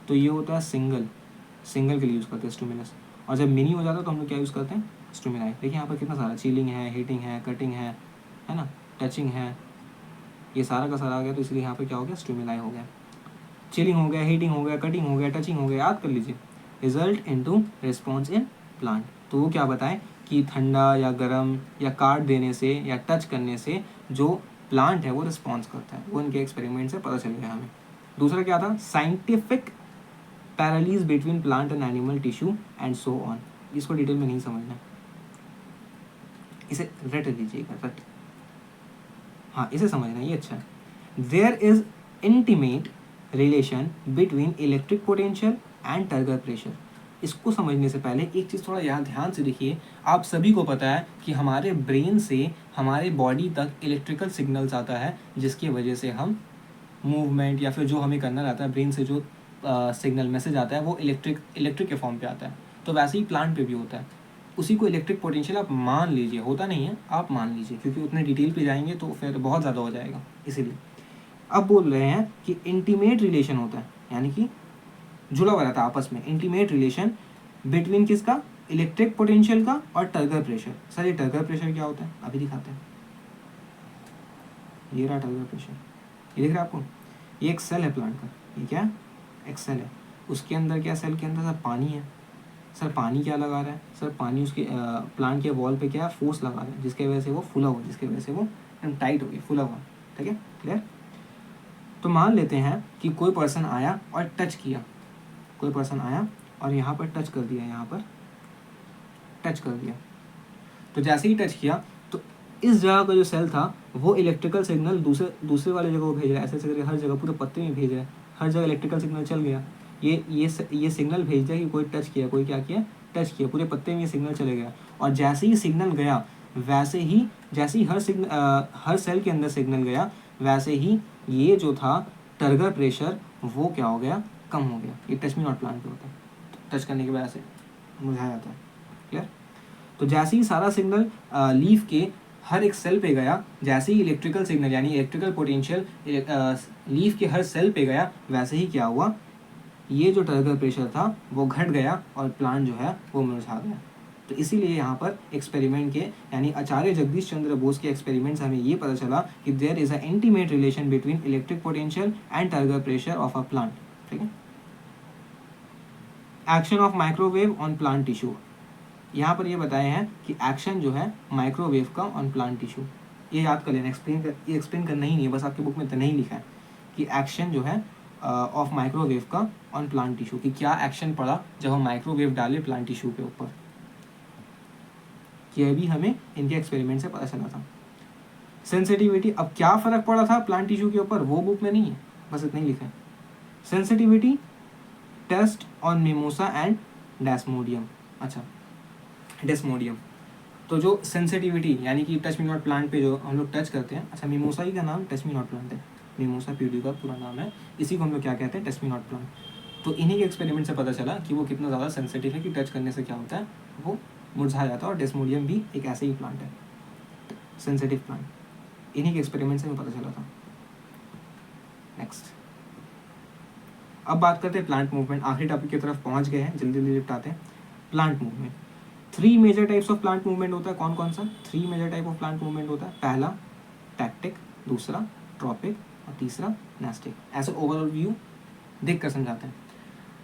तो ये होता है सिंगल के लिए यूज़ करते हैं स्टिमुलस, और जब मिनी हो जाता है तो हम लोग क्या यूज़ करते हैं, स्टिमुलाई। देखिए यहाँ पर कितना सारा, चिलिंग है, हीटिंग है, कटिंग है ना, टचिंग है, ये सारा का सारा आ गया, तो इसलिए यहाँ पे क्या हो गया, स्टिमुलाई हो गया। चिलिंग हो गया, हीटिंग हो गया, कटिंग हो गया, टचिंग हो गया, याद कर लीजिए। Result into response in plant, तो वो क्या बताएं कि ठंडा या गर्म या काट देने से या टच करने से जो प्लांट है वो रिस्पॉन्स करता है, वो इनके एक्सपेरिमेंट से पता चल गया हमें। दूसरा क्या था, scientific parallels between plant and animal tissue and so on. इसको डिटेल में नहीं समझना, इसे रट लीजिएगा, रट, हाँ इसे समझना, ये अच्छा है। There is intimate relation between electric potential and turgor pressure. इसको समझने से पहले एक चीज़ थोड़ा यहाँ ध्यान से देखिए। आप सभी को पता है कि हमारे ब्रेन से हमारे बॉडी तक इलेक्ट्रिकल सिग्नल्स आता है, जिसकी वजह से हम मूवमेंट या फिर जो हमें करना रहता है, ब्रेन से जो सिग्नल मैसेज आता है वो इलेक्ट्रिक के फॉर्म पे आता है। तो वैसे ही प्लांट पे भी होता है, उसी को इलेक्ट्रिक पोटेंशियल आप मान लीजिए, होता नहीं है, आप मान लीजिए, क्योंकि उतने डिटेल पे जाएंगे तो फिर बहुत ज़्यादा हो जाएगा। इसीलिए अब बोल रहे हैं कि इंटीमेट रिलेशन होता है, यानी कि जुड़ा हुआ रहता है आपस में, इंटीमेट रिलेशन बिटवीन किसका, इलेक्ट्रिक पोटेंशियल का और टर्गर प्रेशर। सर ये टर्गर प्रेशर क्या होता है, अभी दिखाते हैं। ये रहा टर्गर प्रेशर, ये दिख रहा है आपको, ये एक सेल है प्लांट का, ये क्या एक सेल है, उसके अंदर क्या, सेल के अंदर सर पानी है। सर पानी क्या लगा रहा है, सर पानी उसके प्लांट के वॉल पे क्या फोर्स लगा रहा है, जिसके वजह से वो फूला हुआ, जिसकी वजह से वो एकदम टाइट हो गई, फूला हुआ, ठीक है, क्लियर। तो मान लेते हैं कि कोई पर्सन आया और टच किया, कोई पर्सन आया और यहाँ पर टच कर दिया, यहाँ पर टच कर दिया, तो जैसे ही टच किया तो इस जगह का जो सेल था वो इलेक्ट्रिकल सिग्नल दूसरे वाले जगह को भेज रहा है, ऐसे करके हर जगह पूरे पत्ते में भेज रहा है, हर जगह इलेक्ट्रिकल सिग्नल चल गया। ये सिग्नल भेज दिया कि कोई टच किया, कोई क्या किया, टच किया, पूरे पत्ते में ये सिग्नल चले गया। और जैसे ही सिग्नल गया, वैसे ही जैसे ही हर सेल के अंदर सिग्नल गया, वैसे ही ये जो था टर्गर प्रेशर वो क्या हो गया, कम हो गया। ये टच मी नॉट प्लांट पे होता है। टच करने की वजह से मुरझा जाता है। क्लियर? तो जैसे ही सारा सिग्नल लीफ के हर एक सेल पे गया, जैसे ही इलेक्ट्रिकल सिग्नल यानी इलेक्ट्रिकल पोटेंशियल लीफ के हर सेल पे गया, वैसे ही क्या हुआ, ये जो टर्गर प्रेशर था वो घट गया और प्लांट जो है वो मुरझा गया। तो इसीलिए यहाँ पर एक्सपेरिमेंट के यानी आचार्य जगदीश चंद्र बोस के एक्सपेरिमेंट से हमें ये पता चला कि there is a intimate relation between electric potential and turgor pressure of a plant. ठीक है। Action of microwave on plant tissue, यहाँ पर ये बताए हैं कि एक्शन जो है माइक्रोवेव का ऑन प्लांट टिश्यू, ये याद कर लेना, एक्सप्लेन करना ही नहीं है, बस आपके बुक में इतना ही लिखा है कि एक्शन जो है ऑफ माइक्रोवेव का ऑन प्लांट टिश्यू, कि क्या एक्शन पड़ा जब हम माइक्रोवेव डाले प्लांट टिश्यू के ऊपर। यह भी हमें इनके एक्सपेरिमेंट से पता चला था। सेंसिटिविटी, अब क्या फ़र्क पड़ा था प्लांट टिश्यू के ऊपर वो बुक में नहीं है, बस इतना ही लिखा है। Sensitivity test on mimosa and desmodium. अच्छा, डेस्मोडियम, तो जो सेंसिटिविटी यानी कि टच मी नॉट प्लांट पे जो हम लोग टच करते हैं, अच्छा मिमोसा ही का नाम टच मी नॉट प्लांट है, मिमोसा प्यूडी का पूरा नाम है, इसी को हम लोग क्या कहते हैं, टच मी नॉट प्लांट। तो इन्हीं के एक्सपेरिमेंट से पता चला कि वो कितना ज़्यादा सेंसिटिव है कि टच करने से क्या होता है, वो मुरझा जाता है। और डेस्मोडियम भी एक ऐसे ही प्लांट है, सेंसिटिव प्लांट, इन्हीं के एक्सपेरिमेंट से हमें पता चला था। नेक्स्ट, अब बात करते हैं प्लांट मूवमेंट। आखिरी टॉपिक की तरफ पहुंच गए हैं, जल्दी जल्दी निपटाते हैं। Plant movement, 3 major types of plant movement होता है। कौन कौन सा? 3 major type of plant movement होता है। पहला टैक्टिक, दूसरा ट्रॉपिक और तीसरा नेस्टिक। ऐसे ओवरऑल व्यू देख कर समझाते हैं।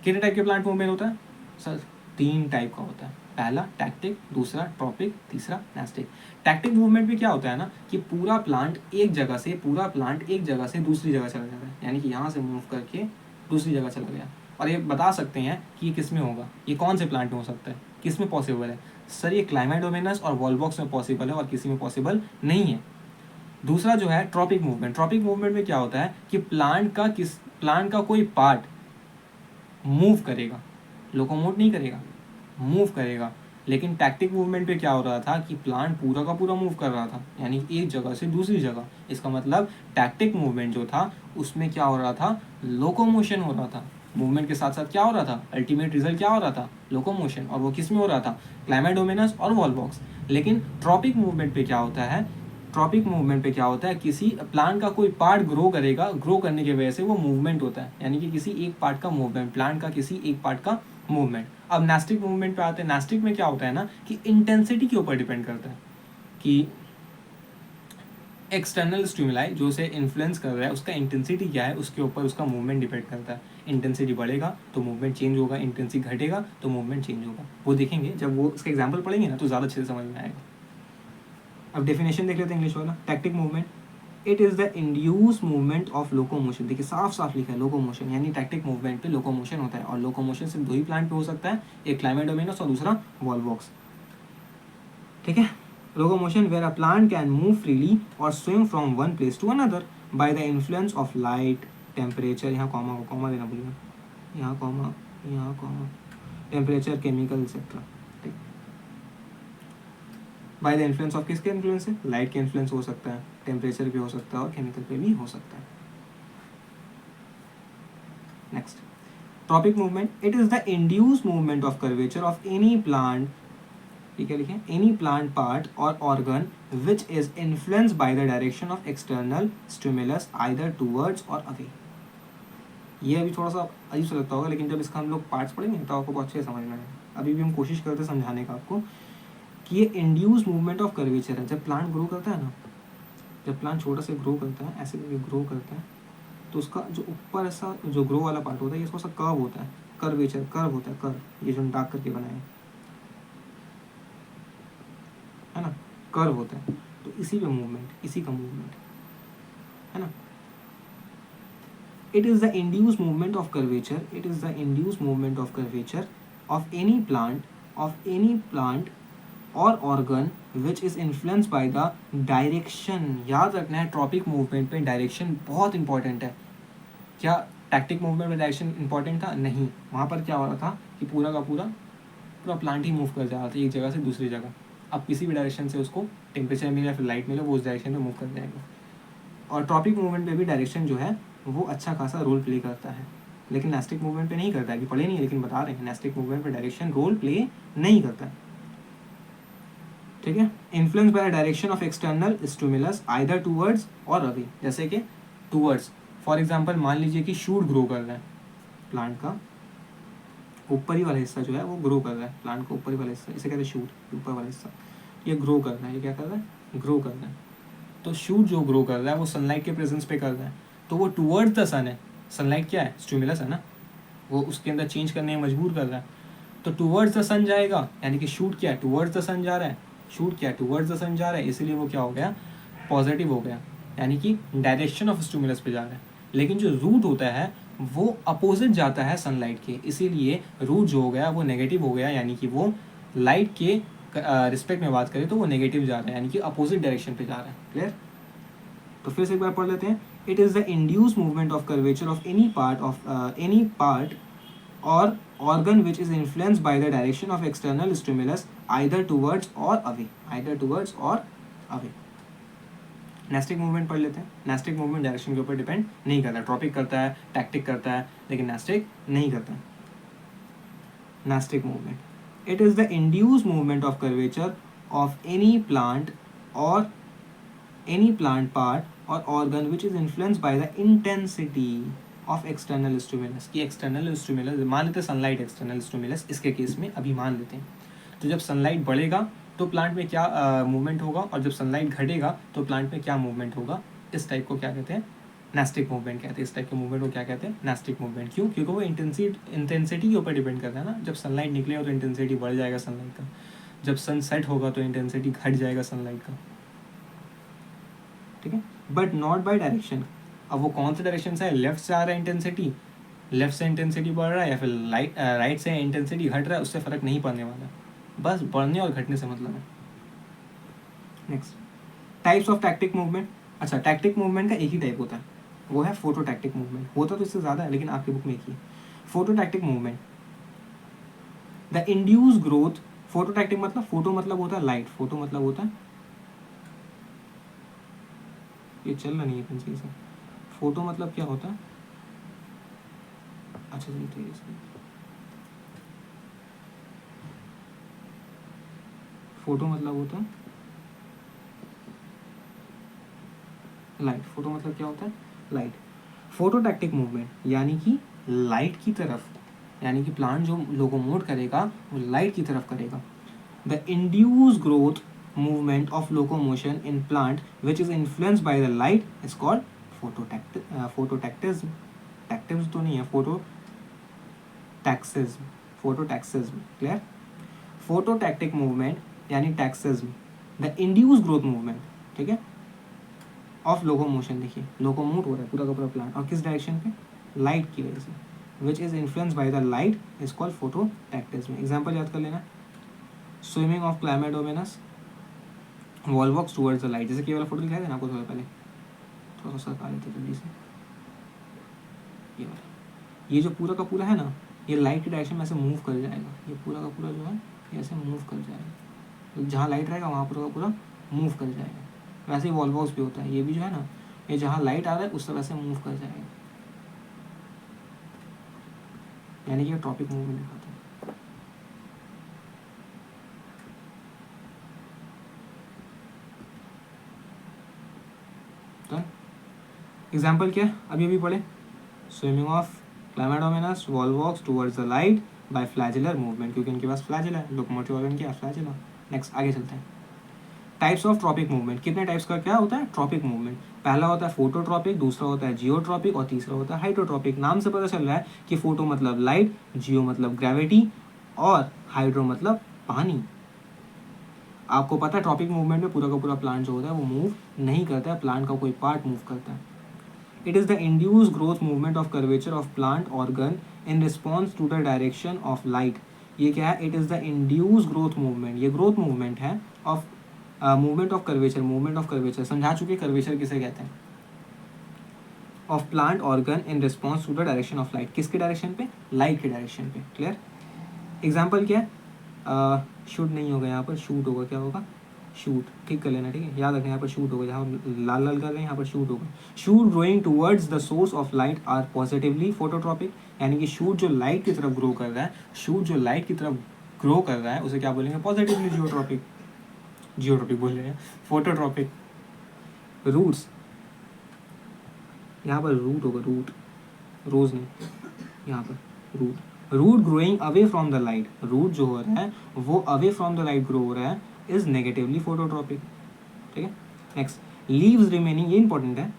कितने टाइप के प्लांट मूवमेंट होता है सर? 3 टाइप का होता है। पहला टैक्टिक, दूसरा ट्रॉपिक, तीसरा नेस्टिक। टैक्टिक मूवमेंट में क्या होता है ना कि पूरा प्लांट एक जगह से दूसरी जगह चला जाता है, यानी कि यहाँ से मूव करके दूसरी जगह चला गया। और ये बता सकते हैं कि ये किस में होगा, ये कौन से प्लांट में हो सकता है, किस में पॉसिबल है। सर ये क्लाइमेडोमेनस और वॉलबॉक्स में पॉसिबल है और किसी में पॉसिबल नहीं है। दूसरा जो है ट्रॉपिक मूवमेंट। ट्रॉपिक मूवमेंट में क्या होता है कि प्लांट का कोई पार्ट मूव करेगा, लोकोमोट नहीं करेगा, मूव करेगा। लेकिन टैक्टिक मूवमेंट पे क्या हो रहा था कि प्लांट पूरा का पूरा मूव कर रहा था, यानी एक जगह से दूसरी जगह। इसका मतलब टैक्टिक मूवमेंट जो था उसमें क्या हो रहा था, लोकोमोशन हो रहा था। मूवमेंट के साथ साथ क्या हो रहा था, अल्टीमेट रिजल्ट क्या हो रहा था, लोकोमोशन। और वो किस में हो रहा था, क्लाइमेडोमेनस और वॉलबॉक्स। लेकिन ट्रॉपिक मूवमेंट पे क्या होता है, किसी प्लांट का कोई पार्ट ग्रो करेगा, ग्रो करने की वजह से वो मूवमेंट होता है, यानी कि किसी एक पार्ट का मूवमेंट, प्लांट का किसी एक पार्ट का मूवमेंट। अब नेस्टिक मूवमेंट पे आते हैं। नेस्टिक में क्या होता है ना कि इंटेंसिटी के ऊपर डिपेंड करता है कि एक्सटर्नल स्टिमुलाई जो उसे इन्फ्लुएंस कर रहा है उसका इंटेंसिटी क्या है, उसके ऊपर उसका मूवमेंट डिपेंड करता है। इंटेंसिटी बढ़ेगा तो मूवमेंट चेंज होगा, इंटेंसिटी घटेगा तो मूवमेंट चेंज होगा। वो देखेंगे जब वो उसका एग्जाम्पल पढ़ेंगे ना तो ज़्यादा अच्छे से समझ में आएगा। अब डेफिनेशन देख लेते हैं इंग्लिश वाला। Tactic movement, it is the induce movement of locomotion. देखिए साफ साफ लिखा है लोकोमोशन, यानी टैक्टिक मूवमेंट पे लोकोमोशन होता है। और लोकोमोशन सिर्फ 2 ही प्लांट पे हो सकता है, एक क्लाइमेडोमेनस और दूसरा वॉलबॉक्स। ठीक है। Locomotion where a plant can move freely और swim from one place to another by the influence of light, temperature, यहाँ कॉमा देना भूलिएगा, यहाँ कॉमा, टेम्परेचर, केमिकल एक्सेट्रा। ठीक, बाय द इन्फ्लुएंस ऑफ, किसके इन्फ्लुएंस है, लाइट के इन्फ्लुएंस हो सकता है, टेम्परेचर पे हो सकता है और केमिकल पे भी हो सकता है। Next, tropic movement, it is the induce movement of curvature of any plant, ठीक है लिखें, एनी प्लांट पार्ट और organ which is influenced by the direction of external stimulus either towards और अवे। ये अभी थोड़ा सा अजीब सा लगता होगा, लेकिन जब इसका हम लोग पार्ट्स पढ़ेंगे तो आपको बहुत अच्छे से समझ में आएगा। अभी भी हम कोशिश करते हैं समझाने का आपको कि ये इंड्यूस मूवमेंट ऑफ कर्वेचर है। जब प्लांट ग्रो करता है ना, जब प्लांट छोटा से ग्रो करता है, ऐसे करके ग्रो करता है, तो उसका जो ऊपर ऐसा जो ग्रो वाला पार्ट होता है ये थोड़ा सा कर्व होता है, कर्वेचर, कर्व होता है, कर्व, ये जो डार्क करके बनाए है ना, कर्व होता है। तो इसी पे मूवमेंट, इसी का मूवमेंट है ना। It is the induce movement of curvature, it is the induce movement of curvature of any plant और organ which is influence by the direction. याद रखना है ट्रॉपिक मूवमेंट पे डायरेक्शन बहुत इंपॉर्टेंट है। क्या टैक्टिक मूवमेंट में डायरेक्शन इंपॉर्टेंट था? नहीं, वहाँ पर क्या हो रहा था कि पूरा का पूरा प्लांट ही मूव कर जा रहा था एक जगह से दूसरी जगह। अब किसी भी डायरेक्शन से उसको टेम्परेचर मिले या फिर लाइट मिले वो उस डायरेक्शन में मूव कर जाएगा। और ट्रॉपिक मूवमेंट पे भी डायरेक्शन जो है वो अच्छा खासा रोल प्ले करता है। लेकिन नेस्टिक मूवमेंट पे नहीं करता है, कि पढ़े नहीं है लेकिन बता रहे हैं, नेस्टिक मूवमेंट पे डायरेक्शन रोल प्ले नहीं करता है, ठीक है। Influence by direction of external stimulus either towards और अवे, जैसे कि टूवर्ड्स, फॉर एग्जांपल मान लीजिए कि शूट ग्रो कर रहा है, प्लांट का ऊपरी वाला हिस्सा जो है वो ग्रो कर रहा है, प्लांट का ऊपरी वाला हिस्सा, इसे कहते हैं शूट, ऊपर वाला हिस्सा ये ग्रो कर रहा है, ये क्या कर रहा है, ग्रो कर रहा है। तो शूट जो ग्रो कर रहा है वो सनलाइट के प्रेजेंस पे कर रहा है, तो वो टूवर्ड्स द सन है, सनलाइट क्या है, स्टिमुलस है ना, वो उसके अंदर चेंज करने में मजबूर कर रहा है, तो टूवर्ड्स द सन जाएगा, यानी कि शूट क्या है, टूवर्ड्स द सन जा रहा है, शूट क्या है, टूवर्ड्स द सन जा रहा है, इसीलिए वो क्या हो गया, पॉजिटिव हो गया, यानी कि डायरेक्शन ऑफ स्टिमुलस पे जा रहा है। लेकिन जो रूट होता है वो अपोजिट जाता है सनलाइट के, इसीलिए रूट जो हो गया वो नेगेटिव हो गया, यानी कि वो लाइट के रिस्पेक्ट में बात करें तो वो नेगेटिव जा रहा है, यानी कि अपोजिट डायरेक्शन पे जा रहा है। क्लियर? तो फिर से एक बार पढ़ लेते हैं। It is the induce movement of curvature of any part और organ which is influenced by the direction of external stimulus either towards or away। Nastic movement पढ़ लेते हैं। नेस्टिक मूवमेंट डायरेक्शन के ऊपर डिपेंड नहीं करता, ट्रॉपिक करता है, टैक्टिक करता है, लेकिन नेस्टिक नहीं करता। Nastic movement, it is the induce movement of curvature of any plant part और organ which is influenced by the intensity of external stimulus. की एक्सटर्नल स्टिमुलस मान लेते हैं सनलाइट एक्सटर्नल स्टिमुलस, इसके केस में अभी मान लेते हैं। तो जब सनलाइट बढ़ेगा तो प्लांट में क्या मूवमेंट होगा, और जब सनलाइट घटेगा तो प्लांट में क्या मूवमेंट होगा, इस टाइप को क्या कहते हैं, नेस्टिक मूवमेंट कहते हैं। इस टाइप के मूवमेंट को क्या कहते हैं, नेस्टिक मूवमेंट। क्यों? क्योंकि वो इंटेंसिटी के ऊपर डिपेंड करता है ना। जब सनलाइट निकलेगा तो इंटेंसिटी बढ़ जाएगा सनलाइट का, जब सन सेट होगा तो इंटेंसिटी घट जाएगा सनलाइट का, ठीक है, बट नॉट बाय डायरेक्शन। अब वो कौन सा डायरेक्शन से है, लेफ्ट से आ रहा है इंटेंसिटी, लेफ्ट से इंटेंसिटी बढ़ रहा है, या फिर राइट से इंटेंसिटी घट रहा है, उससे फर्क नहीं पड़ने वाला, बस बढ़ने और घटने से मतलब है। Next, types of tactic movement. अच्छा, टैक्टिक मूवमेंट का एक ही टाइप होता है, वो है फोटोटैक्टिक मूवमेंट। होता तो इससे ज़्यादा है लेकिन आपकी बुक में एक ही है। फोटोटैक्टिक मूवमेंट, द इंड्यूस ग्रोथ। फोटोटैक्टिक मतलब, फोटो मतलब होता है लाइट, फोटो मतलब होता है, ये चल रहा नहीं है पेंसिल से, फोटो मतलब क्या होता है, अच्छा चलते हैं, फोटो मतलब होता है लाइट, फोटो मतलब क्या होता है, लाइट। फोटोटैक्टिक मूवमेंट यानी कि लाइट की तरफ, यानी कि प्लांट जो लोकोमोट करेगा वो लाइट की तरफ करेगा। The induce growth movement of locomotion in plant which is influenced by the light is called phototactism। tactism तो नहीं है, phototaxism। clear? phototactic movement यानी टैक्सिज्म, द इंड्यूस ग्रोथ मूवमेंट, ठीक है, ऑफ लोकोमोशन। देखिए लोकोमोट हो रहा है पूरा का पूरा प्लांट, और किस डायरेक्शन पे, लाइट की वजह से, which is influenced by the light is called phototactism. Example याद कर लेना, swimming of Chlamydomonas, Volvox towards the light. जैसे कि वाला फोटो दिखाया था ना आपको थोड़ा पहले, थोड़ा सा सरका लेते जल्दी से, ये वाला, ये जो पूरा का पूरा है ना, ये लाइट की डायरेक्शन में ऐसे मूव कर जाएगा, ये पूरा का पूरा जो है ये ऐसे मूव कर जाएगा, तो जहाँ लाइट रहेगा वहाँ पूरा का पूरा मूव कर जाएगा। वैसे ही वॉल वॉक्स भी होता है, ये भी जो है ना, ये जहाँ लाइट आ रहा है उस तरह से मूव कर जाएगा, यानी कि ट्रॉपिक मूवमेंट दिखाता है। एग्जाम्पल क्या है, अभी पढ़े, swimming of Chlamydomonas, Volvox towards the light by flagellar movement, क्योंकि इनके पास फ्लैजिला है, लोकोमोटिव ऑर्गन क्या है, फ्लैजिला। नेक्स्ट आगे चलते हैं। टाइप्स ऑफ ट्रॉपिक मूवमेंट, कितने टाइप्स का क्या होता है ट्रॉपिक मूवमेंट। पहला होता है फोटोट्रॉपिक, दूसरा होता है जियोट्रॉपिक, और तीसरा होता है हाइड्रोट्रॉपिक। नाम से पता चल रहा है कि फोटो मतलब लाइट, जियो मतलब ग्रेविटी, और हाइड्रो मतलब पानी। आपको पता है ट्रॉपिक मूवमेंट में पूरा का पूरा प्लांट जो होता है वो मूव नहीं करता है, प्लांट का कोई पार्ट मूव करता है। It is the induced growth movement of curvature of plant organ in response to the direction of light। ये क्या है, it is the induced growth movement, ये growth movement है of movement of curvature समझा चुके, curvature किसे कहते हैं, of plant organ in response to the direction of light। किसके डायरेक्शन पे, लाइट के डायरेक्शन पे। क्लियर? एग्जाम्पल क्या है, शूट नहीं होगा यहाँ पर, शूट होगा, क्या होगा, शूट ठीक कर लेना, ठीक है, याद रखना, यहाँ पर शूट होगा, जहाँ लाल लाल कर रहे हैं यहाँ पर शूट होगा। Shoot growing towards the source of light are positively phototropic, यानी कि शूट जो लाइट की तरफ ग्रो कर रहा है, शूट जो लाइट की तरफ ग्रो कर रहा है उसे क्या बोलेंगे, पॉजिटिवली जियोट्रॉपिक, जियोट्रॉपिक बोल रहे हैं, फोटोट्रॉपिक। रूट्स, यहाँ पर रूट होगा, रूट, रोज नहीं, यहाँ पर root, root growing away from the light, root जो हो रहा है वो away from the light grow हो रहा है, इज नेगेटिवली फोटोट्रॉपिक, ठीक है। नेक्स्ट, लीव्स रिमेनिंग, ये इंपॉर्टेंट है,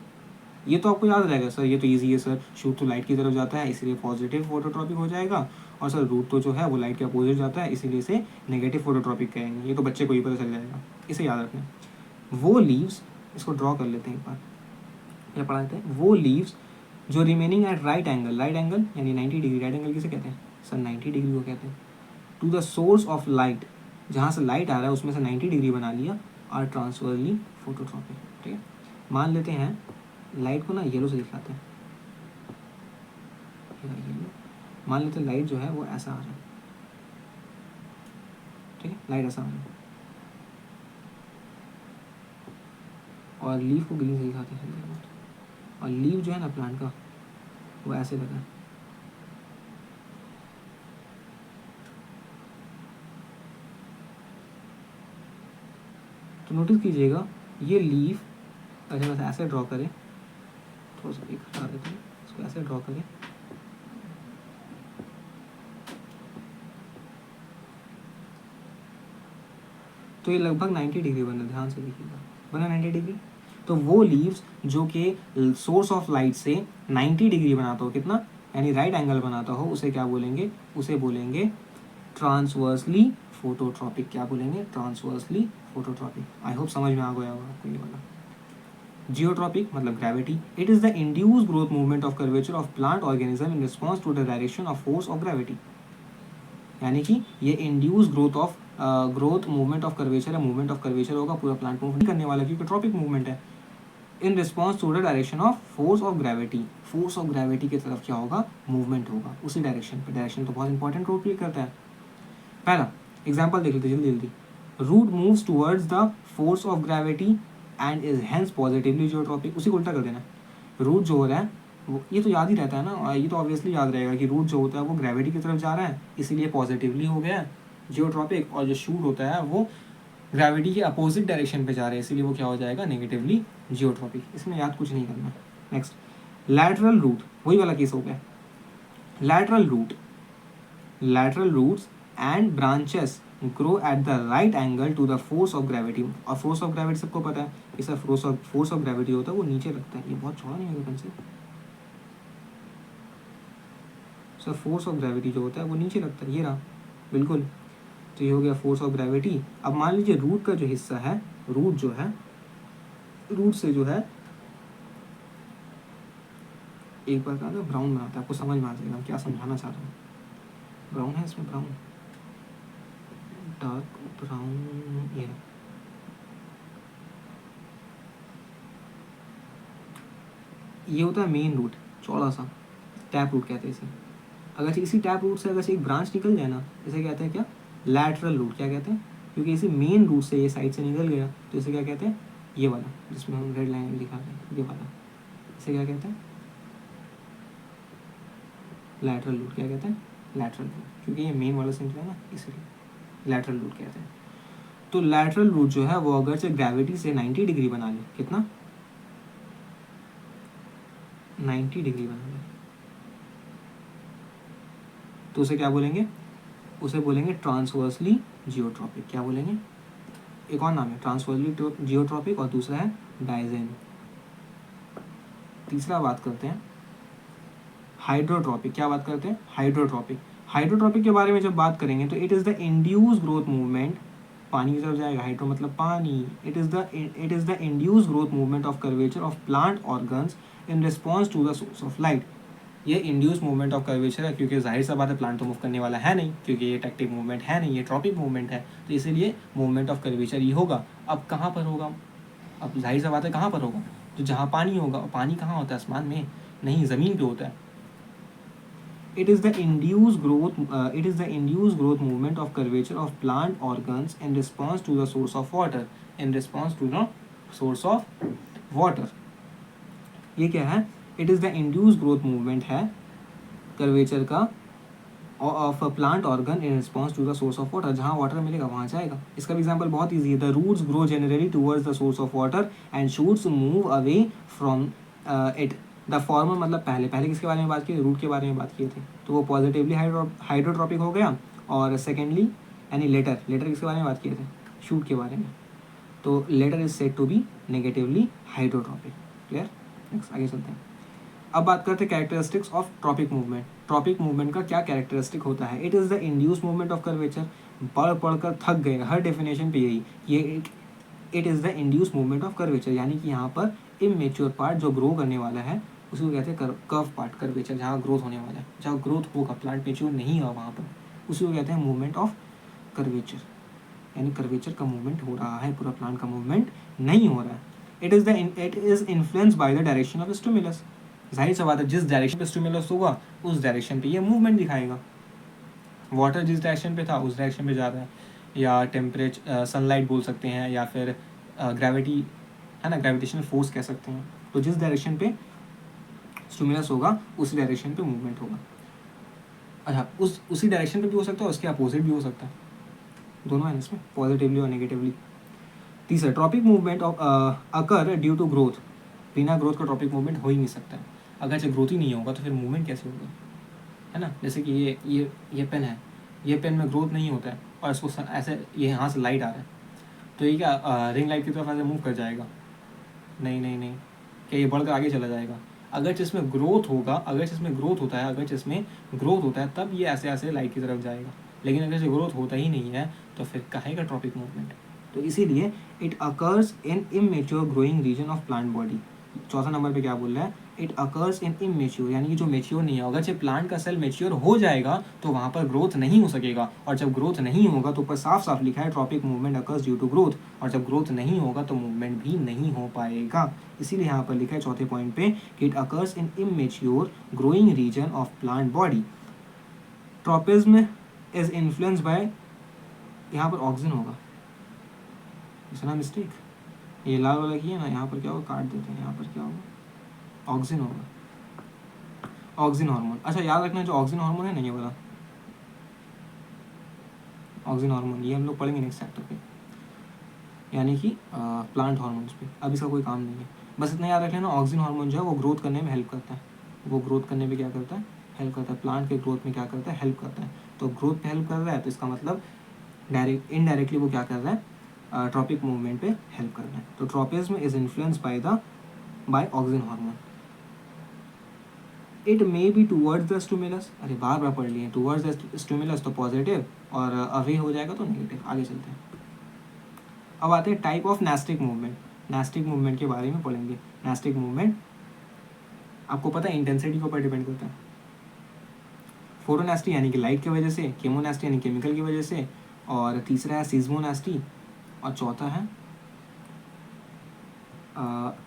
ये तो आपको याद रहेगा सर, ये तो इजी है सर, शूट तो लाइट की तरफ जाता है इसलिए पॉजिटिव फोटोट्रॉपिक हो जाएगा, और सर रूट तो जो है वो लाइट के अपोजिट जाता है इसीलिए इसे नेगेटिव फोटोट्रॉपिक कहेंगे, ये तो बच्चे को ही पता चल जाएगा, इसे याद रखना। वो लीव्स, इसको ड्रॉ कर लेते हैं एक बार, या पढ़ा लेते हैं, वो लीव्स जो remaining at right angle, right angle यानी 90 डिग्री, राइट एंगल किसे कहते हैं सर, 90 डिग्री को कहते हैं, to the source of light, जहाँ से लाइट आ रहा है उसमें से 90 डिग्री बना लिया, आर ट्रांसफरली फोटोट्रॉपिक, ठीक है। मान लेते हैं लाइट को ना येलो से दिखलाते हैं, येलो, मान लेते हैं लाइट जो है वो ऐसा आ रहा है, ठीक है, लाइट ऐसा आ रहा है, और लीव को ग्रीन से दिखाते हैं, और लीव जो है ना प्लांट का वो ऐसे लगा है, तो नोटिस कीजिएगा ये लीव, अगर बस ऐसे ड्रॉ करें, थोड़ा सा एक हटा देते हैं इसको, ऐसे ड्रॉ करें, तो ये लगभग 90 डिग्री बना, ध्यान से देखिएगा, बना 90 डिग्री। तो वो लीव्स जो कि सोर्स ऑफ लाइट से 90 डिग्री बनाता हो, कितना, यानी राइट एंगल बनाता हो, उसे क्या बोलेंगे, उसे बोलेंगे ट्रांसवर्सली फोटोट्रॉपिक, क्या बोलेंगे, ट्रांसवर्सली फोटोट्रॉपिक। आई होप समझ में आ गया होगा आपको ये वाला। जियोट्रॉपिक मतलब gravity, it is the induced growth movement of curvature of plant organism in response to the direction of force of gravity, यानी कि ये induce growth of growth movement of curvature है, मूवमेंट ऑफ कर्वेचर होगा, पूरा plant move नहीं करने वाला क्योंकि ट्रॉपिक मूवमेंट है, in response to the direction of force of gravity, force of gravity की तरफ क्या होगा, मूवमेंट होगा उसी डायरेक्शन पे, डायरेक्शन तो बहुत इंपॉर्टेंट रोल प्ले करता है। पहला एग्जाम्पल देख लेते जल्दी जल्दी, root moves towards the force of gravity and is hence positively geotropic, उसी को उल्टा कर देना, रूट जो हो रहा है वो, ये तो याद ही रहता है ना, ये तो ऑब्वियसली याद रहेगा कि रूट जो होता है वो ग्रेविटी की तरफ जा रहा है इसीलिए पॉजिटिवली हो गया जियोट्रॉपिक, और जो शूट होता है वो ग्रेविटी के अपोजिट डायरेक्शन पे जा रहे हैं इसीलिए वो क्या हो जाएगा, नेगेटिवली जियोट्रॉपिक, इसमें याद कुछ नहीं करना। नेक्स्ट, लैटरल रूट, वही वाला केस हो गया, lateral root, lateral roots and branches grow at the right angle to the force of gravity, और फोर्स ऑफ ग्रेविटी सबको पता है, इसका फोर्स ऑफ ग्रेविटी होता है वो नीचे रखता है, ये बहुत चौड़ा नहीं होगा pencil, sir force of gravity जो होता है वो नीचे रखता है, ये रहा बिल्कुल, तो ये हो गया फोर्स ऑफ ग्रेविटी। अब मान लीजिए रूट का जो हिस्सा है, रूट जो है, रूट से जो है एक बार का ब्राउन बनाता है, आपको समझ में आ जाएगा क्या समझाना चाह रहा हूँ, ब्राउन है इसमें, ब्राउन, डार्क ब्राउन, ये होता है मेन रूट, चौड़ा सा, टैप रूट कहते हैं इसे। अगर इसी टैप रूट से अगर एक ब्रांच निकल जाए ना, इसे कहते हैं क्या, लैटरल रूट, क्या कहते हैं, क्योंकि इसी मेन रूट से ये साइड से निकल गया तो इसे क्या कहते हैं, ये वाला जिसमें हम रेड लाइन में दिखा रहे हैं, ये वाला, इसे क्या कहते हैं, लैटरल रूट, क्या कहते हैं, लैटरल रूट, क्योंकि ये मेन वाला से निकला ना इसलिए लैटरल रूट कहते हैं। तो लैटरल रूट जो है वो अगर से ग्रेविटी से 90 डिग्री बना ले, कितना, 90 डिग्री बना ले, तो उसे क्या बोलेंगे, उसे बोलेंगे ट्रांसवर्सली जियोट्रॉपिक, क्या बोलेंगे, एक और नाम है ट्रांसवर्सली जियोट्रॉपिक और दूसरा है डायजेन। तीसरा बात करते हैं हाइड्रोट्रॉपिक, क्या बात करते हैं, हाइड्रोट्रॉपिक। हाइड्रोट्रॉपिक के बारे में जब बात करेंगे तो it is the induce growth movement, पानी की तरफ जाएगा, हाइड्रो मतलब पानी, it is the induce growth movement of curvature of plant organs in response to the source of light. ये इंड्यूस मूवमेंट ऑफ कर्वेचर है क्योंकि जाहिर सा बात है प्लांट तो मूव करने वाला है नहीं, क्योंकि ये टैक्टिव मूवमेंट है नहीं, ये ट्रॉपिक मूवमेंट है, तो इसीलिए मूवमेंट ऑफ कर्वेचर ही होगा। अब कहाँ पर होगा, अब जाहिर सा बात है कहाँ पर होगा, तो जहाँ पानी होगा, पानी कहाँ होता है, आसमान में नहीं, ज़मीन पे होता है। It is the induced growth movement of curvature of plant organs in response to the source of water. In response to the source of water. ये क्या है? It is the induce growth movement है curvature का of a plant organ in response to the source of water. जहाँ water मिलेगा वहाँ जाएगा। इसका भी एग्जाम्पल बहुत ईजी है। The roots grow generally towards the source of water and shoots move away from it. The former मतलब पहले किसके बारे में बात की? रूट के बारे में बात किए थे, तो वो पॉजिटिवली हाइड्रोट्रॉपिक हो गया। और सेकेंडली यानी लेटर किसके बारे में बात किए थे? शूट के बारे में। तो latter is said to be negatively hydrotropic. Clear? Next आगे चलते हैं। अब बात करते हैं characteristics of tropic movement. Tropic movement का क्या कैरेक्टरिस्टिक होता है? It is the induce movement of curvature. पढ़ कर थक गए हर डेफिनेशन पे यही। ये it is the induce movement of curvature, यानी कि यहाँ पर इमेच्योर पार्ट जो ग्रो करने वाला है उसी को कहते हैं कर्व पार्ट, कर्वेचर। जहाँ ग्रोथ होने वाला है, जहाँ ग्रोथ होगा, प्लांट मेच्योर नहीं हुआ वहाँ पर, उसी को कहते हैं मूवमेंट ऑफ कर्वेचर। यानी कर्वेचर का मूवमेंट हो रहा है, पूरा प्लांट का मूवमेंट नहीं हो रहा है। It is influenced by the direction of stimulus. जाहिर सी बात है, जिस डायरेक्शन पे स्टिमुलस होगा उस डायरेक्शन पे ये मूवमेंट दिखाएगा। वाटर जिस डायरेक्शन पे था उस डायरेक्शन पे जा रहा है, या टेम्परेचर सनलाइट बोल सकते हैं, या फिर ग्रेविटी है ना, ग्रेविटेशनल फोर्स कह सकते हैं। तो जिस डायरेक्शन पे स्टिमुलस होगा उसी डायरेक्शन पे मूवमेंट होगा। अच्छा, उसी डायरेक्शन पे भी हो सकता है, उसके अपोजिट भी हो सकता है, दोनों है इसमें, पॉजिटिवली और नेगेटिवली। तीसरा, tropic movement occur due to growth. बिना ग्रोथ का ट्रॉपिक मूवमेंट हो ही नहीं सकता है। अगर जब ग्रोथ ही नहीं होगा तो फिर मूवमेंट कैसे होगा, है ना। जैसे कि ये पेन है, ये पेन में ग्रोथ नहीं होता है और इसको ऐसे ये यहाँ से लाइट आ रहा है, तो ये क्या रिंग लाइट की तरफ ऐसे मूव कर जाएगा? नहीं, क्या ये बढ़कर आगे चला जाएगा? अगर जिसमें ग्रोथ होगा, अगर जिसमें ग्रोथ होता है तब ये ऐसे ऐसे लाइट की तरफ जाएगा। लेकिन अगर ग्रोथ होता ही नहीं है तो फिर कहेगा ट्रॉपिक मूवमेंट। तो इसीलिए it occurs in immature growing region of plant body. चौथा नंबर पे क्या बोल रहा है? इट अकर्स इन इमेच्योर, यानी कि जो मेच्योर नहीं है। अगर जब प्लांट का सेल मेच्योर हो जाएगा तो वहाँ पर ग्रोथ नहीं हो सकेगा, और जब ग्रोथ नहीं होगा तो ऊपर साफ साफ लिखा है tropic movement occurs due to growth, और जब ग्रोथ नहीं होगा तो मूवमेंट भी नहीं हो पाएगा। इसीलिए यहाँ पर लिखा है चौथे पॉइंट पे कि it occurs in immature growing region of plant body. Tropism is influence by, यहाँ पर ऑक्सीजन होगा, इसना मिस्टेक, ये लाल वाला किया ना, यहाँ पर क्या होगा, काट देते हैं, यहाँ पर क्या होगा, ऑक्सीजन होगा, ऑक्सीजन हार्मोन। अच्छा, याद रखना जो ऑक्सीजन हार्मोन है ना, ये वाला ऑक्सीजन हार्मोन, ये हम लोग पढ़ेंगे नेक्स्ट चैप्टर पे, यानी कि प्लांट हार्मोन्स पे। अब इसका कोई काम नहीं है, बस इतना याद रख लेना, ऑक्सीजन हार्मोन जो है वो ग्रोथ करने में हेल्प करता है। वो ग्रोथ करने में क्या करता है? हेल्प करता है। प्लांट के ग्रोथ में क्या करता है? हेल्प करता है। तो ग्रोथ पे हेल्प कर रहा है, तो इसका मतलब इनडायरेक्टली वो क्या कर रहा है? ट्रॉपिक मूवमेंट पे हेल्प कर रहा है। तो tropism is influence by oxygen hormone. It may be towards the stimulus. अरे बार पढ़ लिए, टूवर्ड्स द स्टिमुलस तो पॉजिटिव, और अवे हो जाएगा तो नेगेटिव। आगे चलते हैं। अब आते हैं type of nastic movement. Nastic movement के बारे में पढ़ेंगे। नेस्टिक मूवमेंट आपको पता है इंटेंसिटी के ऊपर डिपेंड करता है। फोटोनेस्टी यानी कि लाइट की वजह से, केमोनेस्टी यानी केमिकल की वजह से, और तीसरा है सीज्मोनेस्टी, और चौथा है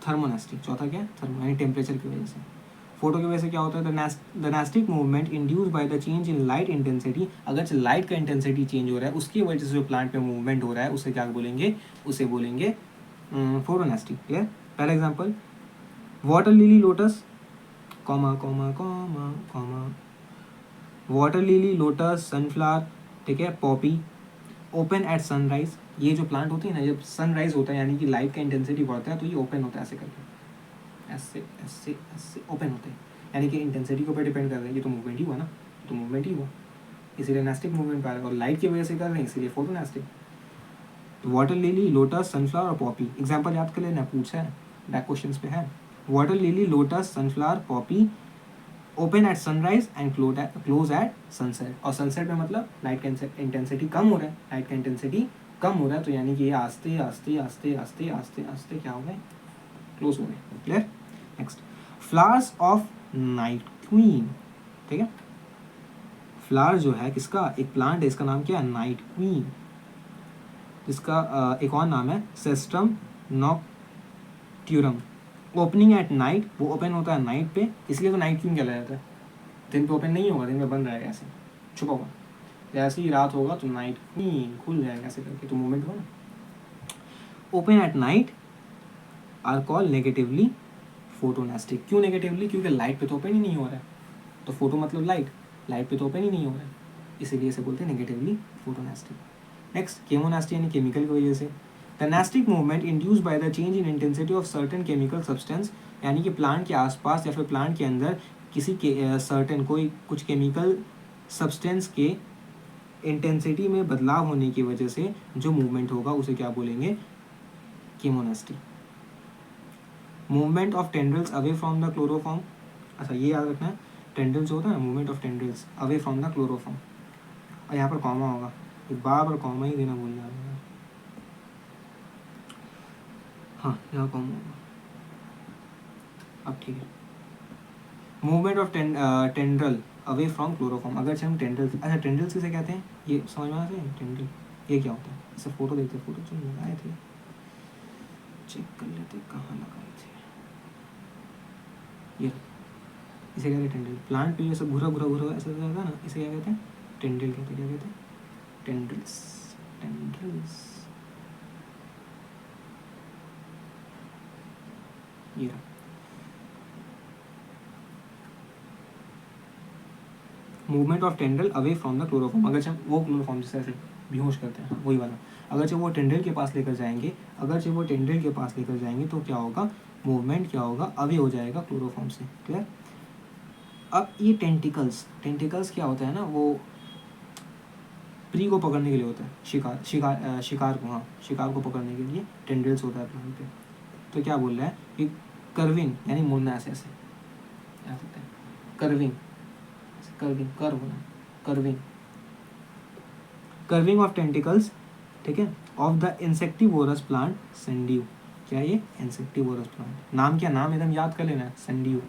थर्मोनेस्टी। चौथा क्या है? थर्मो, यानी टेम्परेचर की वजह से। फोटो की वजह से क्या होता है? The nastic movement induce by the change in light intensity. अगर लाइट का इंटेंसिटी चेंज हो रहा है उसकी वजह से जो प्लांट में मूवमेंट हो रहा है उसे क्या बोलेंगे? उसे बोलेंगे फोटोनेस्टी। क्लियर? पहला example, water lily lotus, comma comma comma comma, water lily lotus sunflower, ठीक है, पॉपी, ओपन एट सनराइज। ये जो प्लांट होती है ना, जब सनराइज होता है यानी कि लाइट का इंटेंसिटी बढ़ता है तो ये ओपन होता है, ऐसे करके, ऐसे ऐसे ऐसे ओपन होते हैं, यानी कि इंटेंसिटी के ऊपर डिपेंड कर रहे हैं। ये तो मूवमेंट ही हुआ ना, तो मूवमेंट ही हुआ, इसीलिए नेस्टिक मूवमेंट पा रहे हैं, और लाइट की वजह से कर रहे हैं इसीलिए फोटोनेस्टिक। तो वाटर लिली, लोटस, सनफ्लावर और पॉपी, एग्जाम्पल याद कर लेना, पूछा है, बैक क्वेश्चन पे है। Water lily, lotus, sunflower, Poppy, open at sunrise and close eight sunset. और सनसेट में मतलब लाइट का इंटेंसिटी कम हो रहा है, लाइट का इंटेंसिटी कम हो रहा है, तो यानी कि ये आस्ते आस्ते आस्ते आस्ते आस्ते आस्ते क्या हो गए? क्लोज हो गए। Clear? Next, flowers of night queen, ठीक है। फ्लावर जो है किसका? एक प्लांट है, इसका नाम क्या है? Night queen. इसका एक और नाम है सेस्ट्रम नॉक्ट्यूरम। ओपनिंग एट नाइट, वो ओपन होता है नाइट पे, इसलिए तो नाइट क्वीन कहलाया जाता है। दिन पे ओपन नहीं होगा, दिन में बंद रहेगा ऐसे छुपा हुआ। जैसे ही रात होगा तो नाइट क्वीन खुल जाएगा ऐसे करके, तो मूवमेंट हुआ ना। Open at night are called negatively photonastic. क्यों नेगेटिवली? क्योंकि लाइट पे तो ओपन ही नहीं हो रहा है, तो फोटो मतलब लाइट, लाइट पे तो ओपन ही नहीं हो रहा है, इसीलिए इसे बोलते हैं नेगेटिवली फोटोनेस्टिक। नेक्स्ट केमोनेस्टी यानी केमिकल की वजह से। The nastic movement induced by the change in intensity of certain chemical substance, यानी कि प्लांट के आसपास या फिर प्लांट के अंदर किसी के सर्टेन कोई कुछ केमिकल सब्सटेंस के इंटेंसिटी में बदलाव होने की वजह से जो मूवमेंट होगा उसे क्या बोलेंगे? Chemonasty. Movement of tendrils away from the chloroform, अच्छा ये याद रखना है, टेंड्रिल्स होता है movement of tendrils away from the chloroform, और यहाँ पर कॉमा होगा, एक बार कॉमा ही देना भूल जाएगा। हाँ यहाँ कॉमा होगा, अब ठीक है। Movement of tendril away from chloroform, अगर हम टेंड्रल्स, अच्छा टेंड्रल्स किसे कहते हैं ये समझ में आते हैं? टेंड्रल ये क्या होता है? इसे फोटो देखते, फोटो जो लगाए थे चेक कर लेते कहाँ लगाए थे, ये इसे कहते हैं टेंड्रल। प्लांट पे जैसे भूरा भूरा भूरा ऐसा रहता है ना, इसे क्या कहते हैं? टेंड्रल कहते हैं। क्या कहते हैं? टेंड्रल्स। टेंड्रल्स ये रहा। Movement of tendril away from the chloroform, अगर हम वो क्लोरोफॉर्म जैसे ऐसे बेहोश करते हैं वही वाला, अगर जब वो टेंड्रल के पास लेकर जाएंगे, अगर जब वो टेंड्रल के पास लेकर जाएंगे तो क्या होगा? मूवमेंट क्या होगा? अवे हो जाएगा क्लोरोफॉर्म से। क्लियर? अब ये टेंटिकल्स, टेंटिकल्स क्या होता है ना, वो प्री को पकड़ने के लिए होता है, शिकार को, हाँ शिकार को पकड़ने के लिए टेंड्रिल्स होता है प्लांट पे। तो क्या बोल रहा है कि कर्विंग यानी मुड़ना, ऐसे ऐसे कर्विंग, कर्विंग कर्व होना, कर्विंग, कर्विंग ऑफ टेंटिकल्स, ठीक है, ऑफ द इंसेक्टिवोरस प्लांट सेंडियो। क्या ये? इंसेक्टिवोरस प्लांट, नाम क्या? नाम एकदम याद कर लेना, sundew.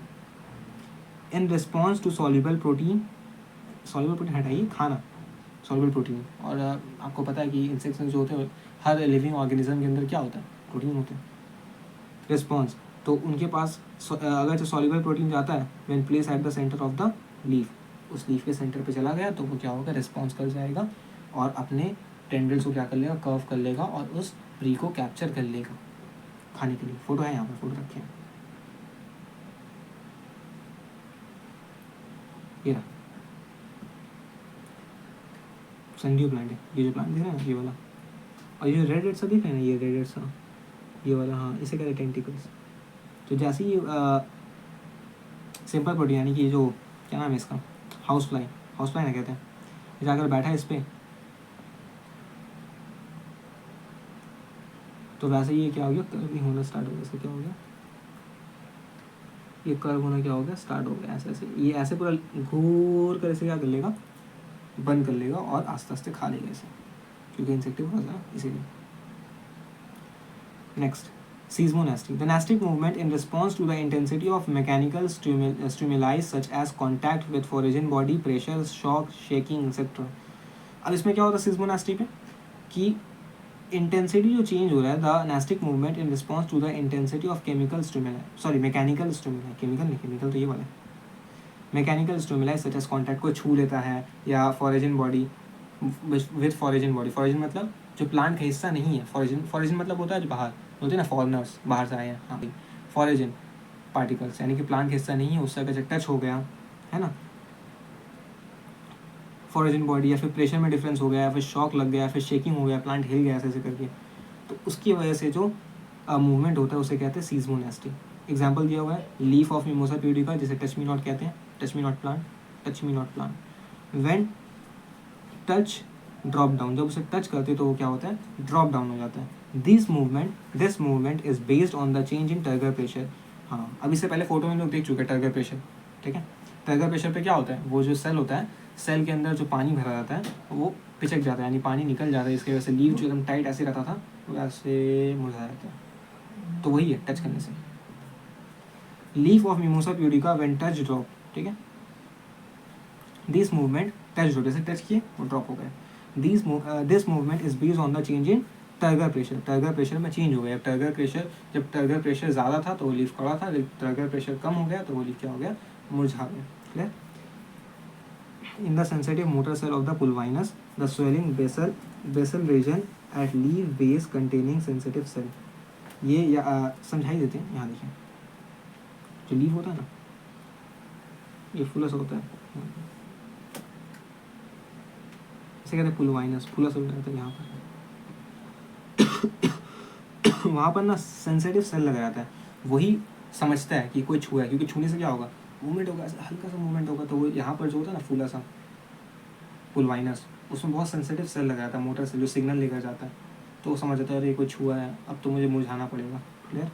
In response to soluble protein, soluble protein हटाइए, खाना, सॉल्युबल प्रोटीन। और आपको पता है कि इंसेक्ट्स जो होते हैं हर लिविंग ऑर्गेनिज्म के अंदर क्या होता है? प्रोटीन होते हैं। रिस्पॉन्स, तो उनके पास अगर जो सॉल्युबल प्रोटीन जाता है when place at the centre of the leaf, उस लीफ के सेंटर पे चला गया तो वो क्या होगा? रिस्पॉन्स कर जाएगा और अपने टेंड्रिल्स को क्या कर लेगा? कर्व कर लेगा और उस प्री को कैप्चर कर लेगा खाने के लिए। फोटो है यहाँ पर, फोटो रखे हैं, ये रहा संडियो प्लांट है, ये जो प्लांट दिख रहा है ना ये वाला, और ये रेड रेड सा दिख रहा है ना, ये रेड रेड सा, ये वाला, हाँ इसे कहते हैं टेंटिकल्स। तो जैसे ही सिंपल प्रोटीन यानी कि ये जो क्या नाम है इसका, हाउस फ्लाई, हाउस फ्लाई ना कहते हैं, जाकर बैठा है इस पर, तो वैसे ही ये क्या हो गया? कर्व होना स्टार्ट हो गया। इसका क्या हो गया? ये कर्व होना क्या हो गया? स्टार्ट हो गया। ऐसे ऐसे ये ऐसे पूरा घूर कर इसे क्या कर लेगा? बंद कर लेगा और आस्ते आस्ते खा लेगा इसे, क्योंकि इंसेक्टिवोरस है इसीलिए। Next seismonasty, the nastic movement in response to the intensity of mechanical stimuli such as contact with foreign body, pressure, shock, shaking etcetera. अब इसमें क्या होता है सीज़मोनेस्टी पे कि इंटेंसिटी जो चेंज हो रहा है, the nastic movement in response to the intensity of chemical stimuli, sorry mechanical stimuli, chemical नहीं, केमिकल तो ये वाला है, mechanical stimuli such as contact, को छू लेता है, या foreign body with foreign body, foreign मतलब जो प्लांट का हिस्सा नहीं है, फॉरेजन, फॉरेजन मतलब होता है जो बाहर होते हैं ना, फॉरनर्स बाहर से आए हैं, हाँ फॉरेजन पार्टिकल्स यानी कि प्लांट का हिस्सा नहीं है, उससे अगर टच हो गया है ना फॉरेजन बॉडी, या फिर प्रेशर में डिफरेंस हो गया, या फिर शॉक लग गया, या फिर शेकिंग हो गया, प्लांट हिल गया ऐसे ऐसे करके, तो उसकी वजह से जो मूवमेंट होता है उसे कहते हैं सीज़मोनेस्टी। एग्जाम्पल दिया हुआ है लीफ ऑफ मिमोसा प्यूडिका, जिसे टच मी नॉट कहते हैं, touch me not plant, touch me not plant, when touch drop down, जब उसे टच करते तो वो क्या होता है? ड्रॉप डाउन हो जाता है। This movement is based on the change in turgor pressure. हाँ अब इससे पहले फोटो में लोग देख चुके हैं टर्गर प्रेशर, ठीक है। टर्गर प्रेशर पे क्या होता है? वो जो सेल होता है, सेल के अंदर जो पानी भरा रहता है वो पिचक जाता है, यानी पानी निकल जाता है, इसकी वजह से लीव जो एकदम टाइट ऐसे रहता था वैसे मुरझा जाता है, तो वही है टच करने से। Leaf of mimosa pudica when touch drop, ठीक है, दिस मूवमेंट टच ड्रॉप, जैसे टच किए वो ड्रॉप हो गए। This movement is based on the change in turgor pressure, turgor pressure में चेंज हो गया। जब टर्गर प्रेशर ज़्यादा था तो वो लीफ कड़ा था, जब टर्गर प्रेशर कम हो गया तो वो लीफ क्या हो गया? मुरझा गया। Clear? In the sensitive motor cell of the pulvinus, the swelling basal region at leaf base containing sensitive cell. ये समझाई देते हैं, यहाँ देखिए जो लीव होता है ना, ये फूलस होता है, इसे कहते हैं पुलवाइनस, फूलस होता है यहाँ पर। वहाँ पर ना सेंसिटिव सेल लगा रहता है, वही समझता है कि कोई छुआ है, क्योंकि छूने से क्या होगा, मूवमेंट होगा, ऐसा हल्का सा मूवमेंट होगा, तो वो यहाँ पर जो होता है ना फूला सा पुलवाइनस, उसमें बहुत सेंसिटिव सेल लगा रहता है, मोटर सेल जो सिग्नल लेकर जाता है, तो वो समझ जाता है अरे कोई छुआ है, अब तो मुझे मुरझाना पड़ेगा। Clear?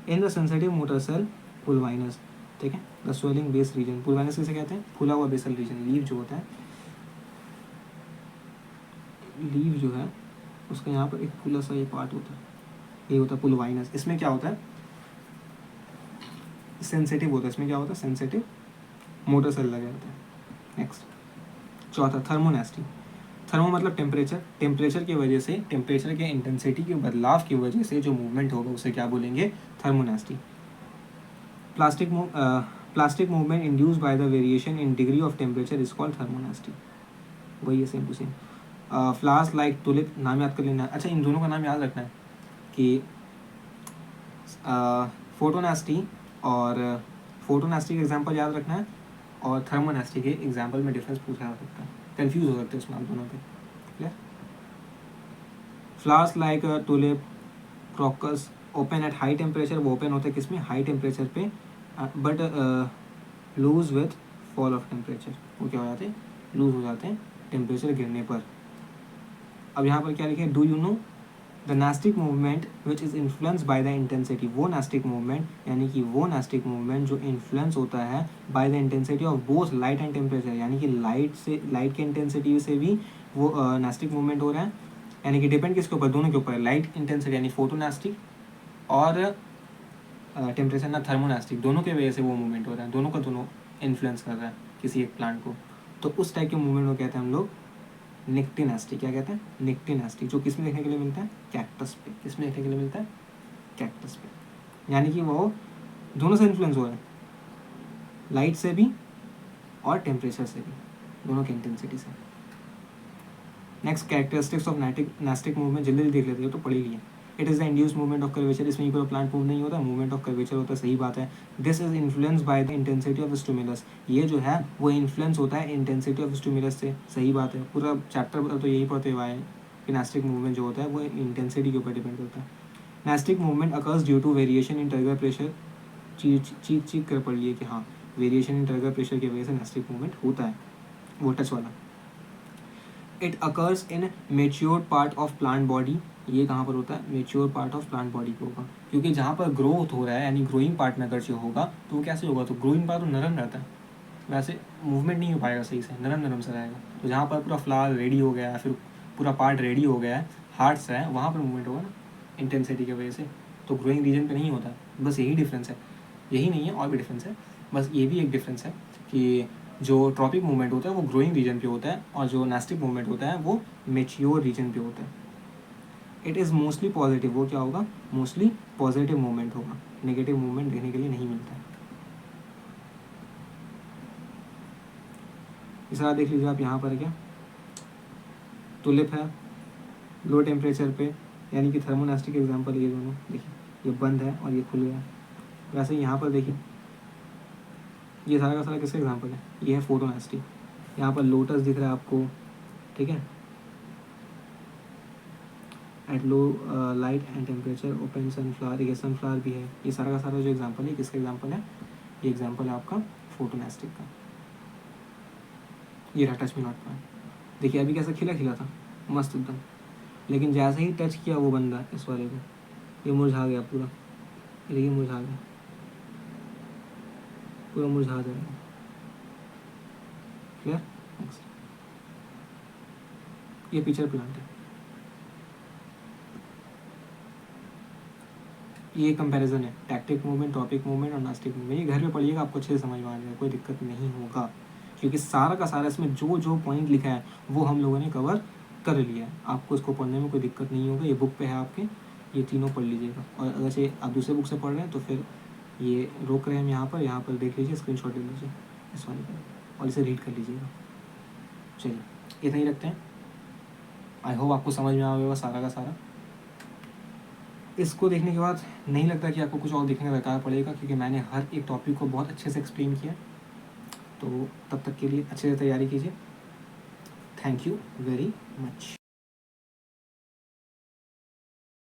In the sensitive motor cell pulvinus, ठीक है, the swelling base region, pulvinus किसे कहते हैं, फूला हुआ बेसल रीजन। लीव जो होता है, लीव जो है उसका यहाँ पर एक फूला सा ये पार्ट होता है, ये होता है पुलवाइनस। इसमें क्या होता है, सेंसिटिव होता है, इसमें क्या होता है, सेंसिटिव मोटर सेल लगा रहता है। नेक्स्ट चौथा, थर्मोनेस्टी। थर्मो मतलब टेम्परेचर, टेम्परेचर की वजह से, टेम्परेचर के इंटेंसिटी के बदलाव की वजह से जो मूवमेंट होगा उसे क्या बोलेंगे, thermonasty. Plastic movement induce by the variation in degree of temperature is called thermonasty. वही है, same to same. Flowers like tulip, नाम याद कर लेना। अच्छा, इन दोनों का नाम याद रखना है कि फोटोनेस्टी और फोटोनेस्टी का एग्जांपल याद रखना है, और थर्मोनेस्टी के एग्जांपल में डिफरेंस पूछा जा सकता है, कंफ्यूज हो सकते हैं उसमें आप दोनों पे। Clear? Flowers like tulip, crocus open at high temperature, वो ओपन होते हैं किसमें, हाई टेम्परेचर पे, but lose with fall of temperature, वो क्या हो जाते हैं, लूज हो जाते हैं टेम्परेचर गिरने पर। अब यहाँ पर क्या लिखे, do you know the nastic movement which is influence by the intensity, वो नास्टिक मूवमेंट यानी कि वो नास्टिक मूवमेंट जो इन्फ्लुएंस होता है bye the intensity of both light and temperature, यानी कि लाइट से, लाइट के इंटेंसिटी से भी वो नास्टिक मूवमेंट हो रहा है, यानी कि डिपेंड किसके ऊपर, दोनों के ऊपर, लाइट इंटेंसिटी यानी फोटोनास्टिक और टेम्परेचर ना थर्मोनास्टिक, दोनों के वजह से वो मूवमेंट हो रहा है, दोनों का दोनों इन्फ्लुएंस कर रहा है किसी एक प्लांट को, तो उस टाइप के मूवमेंट को कहते हैं हम लोग निक्टिनेस्टी। क्या कहते हैं, निक्टिनेस्टी, जो किस में देखने के लिए मिलता है, कैक्टस पे। किस में देखने के लिए मिलता है, कैक्टस पे, यानी कि वो दोनों से इन्फ्लुएंस हो रहा है, लाइट से भी और टेम्परेचर से भी, दोनों की इंटेंसिटी से। Next, characteristics of nastic movement, जल्दी देख लेते हो तो पढ़ ही लिया। It is the induce movement of curvature, इसमें पूरा प्लांट मूव नहीं होता, मूवमेंट ऑफ कर्वेचर होता है, सही बात है। This is influence by the intensity of stimulus, ये जो है वो इन्फ्लुएंस होता है इंटेंसिटी ऑफ स्टिमुलस से, सही बात है। पूरा चैप्टर तो यही पढ़ते हुआ है कि नास्टिक मूवमेंट जो होता है वो इंटेंसिटी के ऊपर डिपेंड करता है। Nastic movement occurs due to variation in turgor pressure, चीख कर पढ़ लिए कि हाँ, वेरिएशन इन टर्गर प्रेशर की वजह से नास्टिक मूवमेंट होता है, वो टच वाला। It occurs in mature part of plant body, ये कहाँ पर होता है, mature part of plant body पे होगा, क्योंकि जहाँ पर ग्रोथ हो रहा है यानी ग्रोइंग पार्ट में अगर जो होगा तो वो कैसे होगा, तो ग्रोइंग पार्ट तो नरम रहता है, वैसे मूवमेंट नहीं हो पाएगा सही से, नरम नरम सा रहेगा। तो जहाँ पर पूरा फ्लावर रेडी हो गया है, फिर पूरा पार्ट रेडी हो गया है, हार्ड सा है, वहाँ पर मूवमेंट होगा ना इंटेंसिटी की वजह से, तो ग्रोइंग रीजन पे नहीं होता। बस यही डिफरेंस है, यही नहीं है और भी डिफरेंस है, बस ये भी एक डिफरेंस है कि जो ट्रॉपिक मूवमेंट होता है वो ग्रोइंग रीजन पे होता है, और जो नास्टिक मूवमेंट होता है वो मेच्योर रीजन पे होता है। इट इज़ मोस्टली पॉजिटिव, वो क्या होगा, मोस्टली पॉजिटिव मूवमेंट होगा, नेगेटिव मूवमेंट देखने के लिए नहीं मिलता है। इस तरह देख लीजिए आप, यहाँ पर क्या टुलिप है लो टेम्परेचर पे, यानी कि थर्मोनास्टिक एग्जांपल ये दोनों देखिए, ये बंद है और ये खुल गया। वैसे यहाँ पर देखिए, ये सारा का सारा किसका एग्जांपल है, ये है फोटोनास्टिक। यहाँ पर लोटस दिख रहा है आपको, ठीक है, at low light and temperature open sunflower, ये सनफ्लावर भी है। ये सारा का सारा जो एग्जांपल है किसका एग्जांपल है, ये एग्जांपल है आपका फोटोनास्टिक का। ये रहा टच मी नॉट प्लांट, देखिए अभी कैसा खिला खिला था, मस्त एकदम, लेकिन जैसे ही टच किया वो बंदा इस वाले को, ये मुरझा गया पूरा, ये मुरझा गया, पूरा मुरझा जाएगा। क्लियर? ये पिक्चर प्लांट है, ये कंपैरिजन है, टैक्टिक मूवमेंट, टॉपिक मूवमेंट और नास्टिक मूवमेंट। ये घर में पढ़िएगा, आपको अच्छे से समझ में आ जाएगा, कोई दिक्कत नहीं होगा, क्योंकि सारा का सारा इसमें जो जो पॉइंट लिखा है वो हम लोगों ने कवर कर लिया है। आपको इसको पढ़ने में कोई दिक्कत नहीं होगा, ये बुक पे है आपके, ये तीनों पढ़ लीजिएगा। और अगर से आप दूसरे बुक से पढ़ रहे हैं तो फिर ये रोक रहे हैं हम यहाँ पर देख लीजिए, स्क्रीनशॉट ले लीजिए इस वाले पर और इसे रीड कर लीजिएगा। चलिए। इतना ही रखते हैं। आई होप आपको समझ में आ गया सारा का सारा। इसको देखने के बाद नहीं लगता कि आपको कुछ और देखने का दरकार पड़ेगा, क्योंकि मैंने हर एक टॉपिक को बहुत अच्छे से एक्सप्लेन किया। तो तब तक के लिए अच्छे से तैयारी कीजिए। Thank you very much.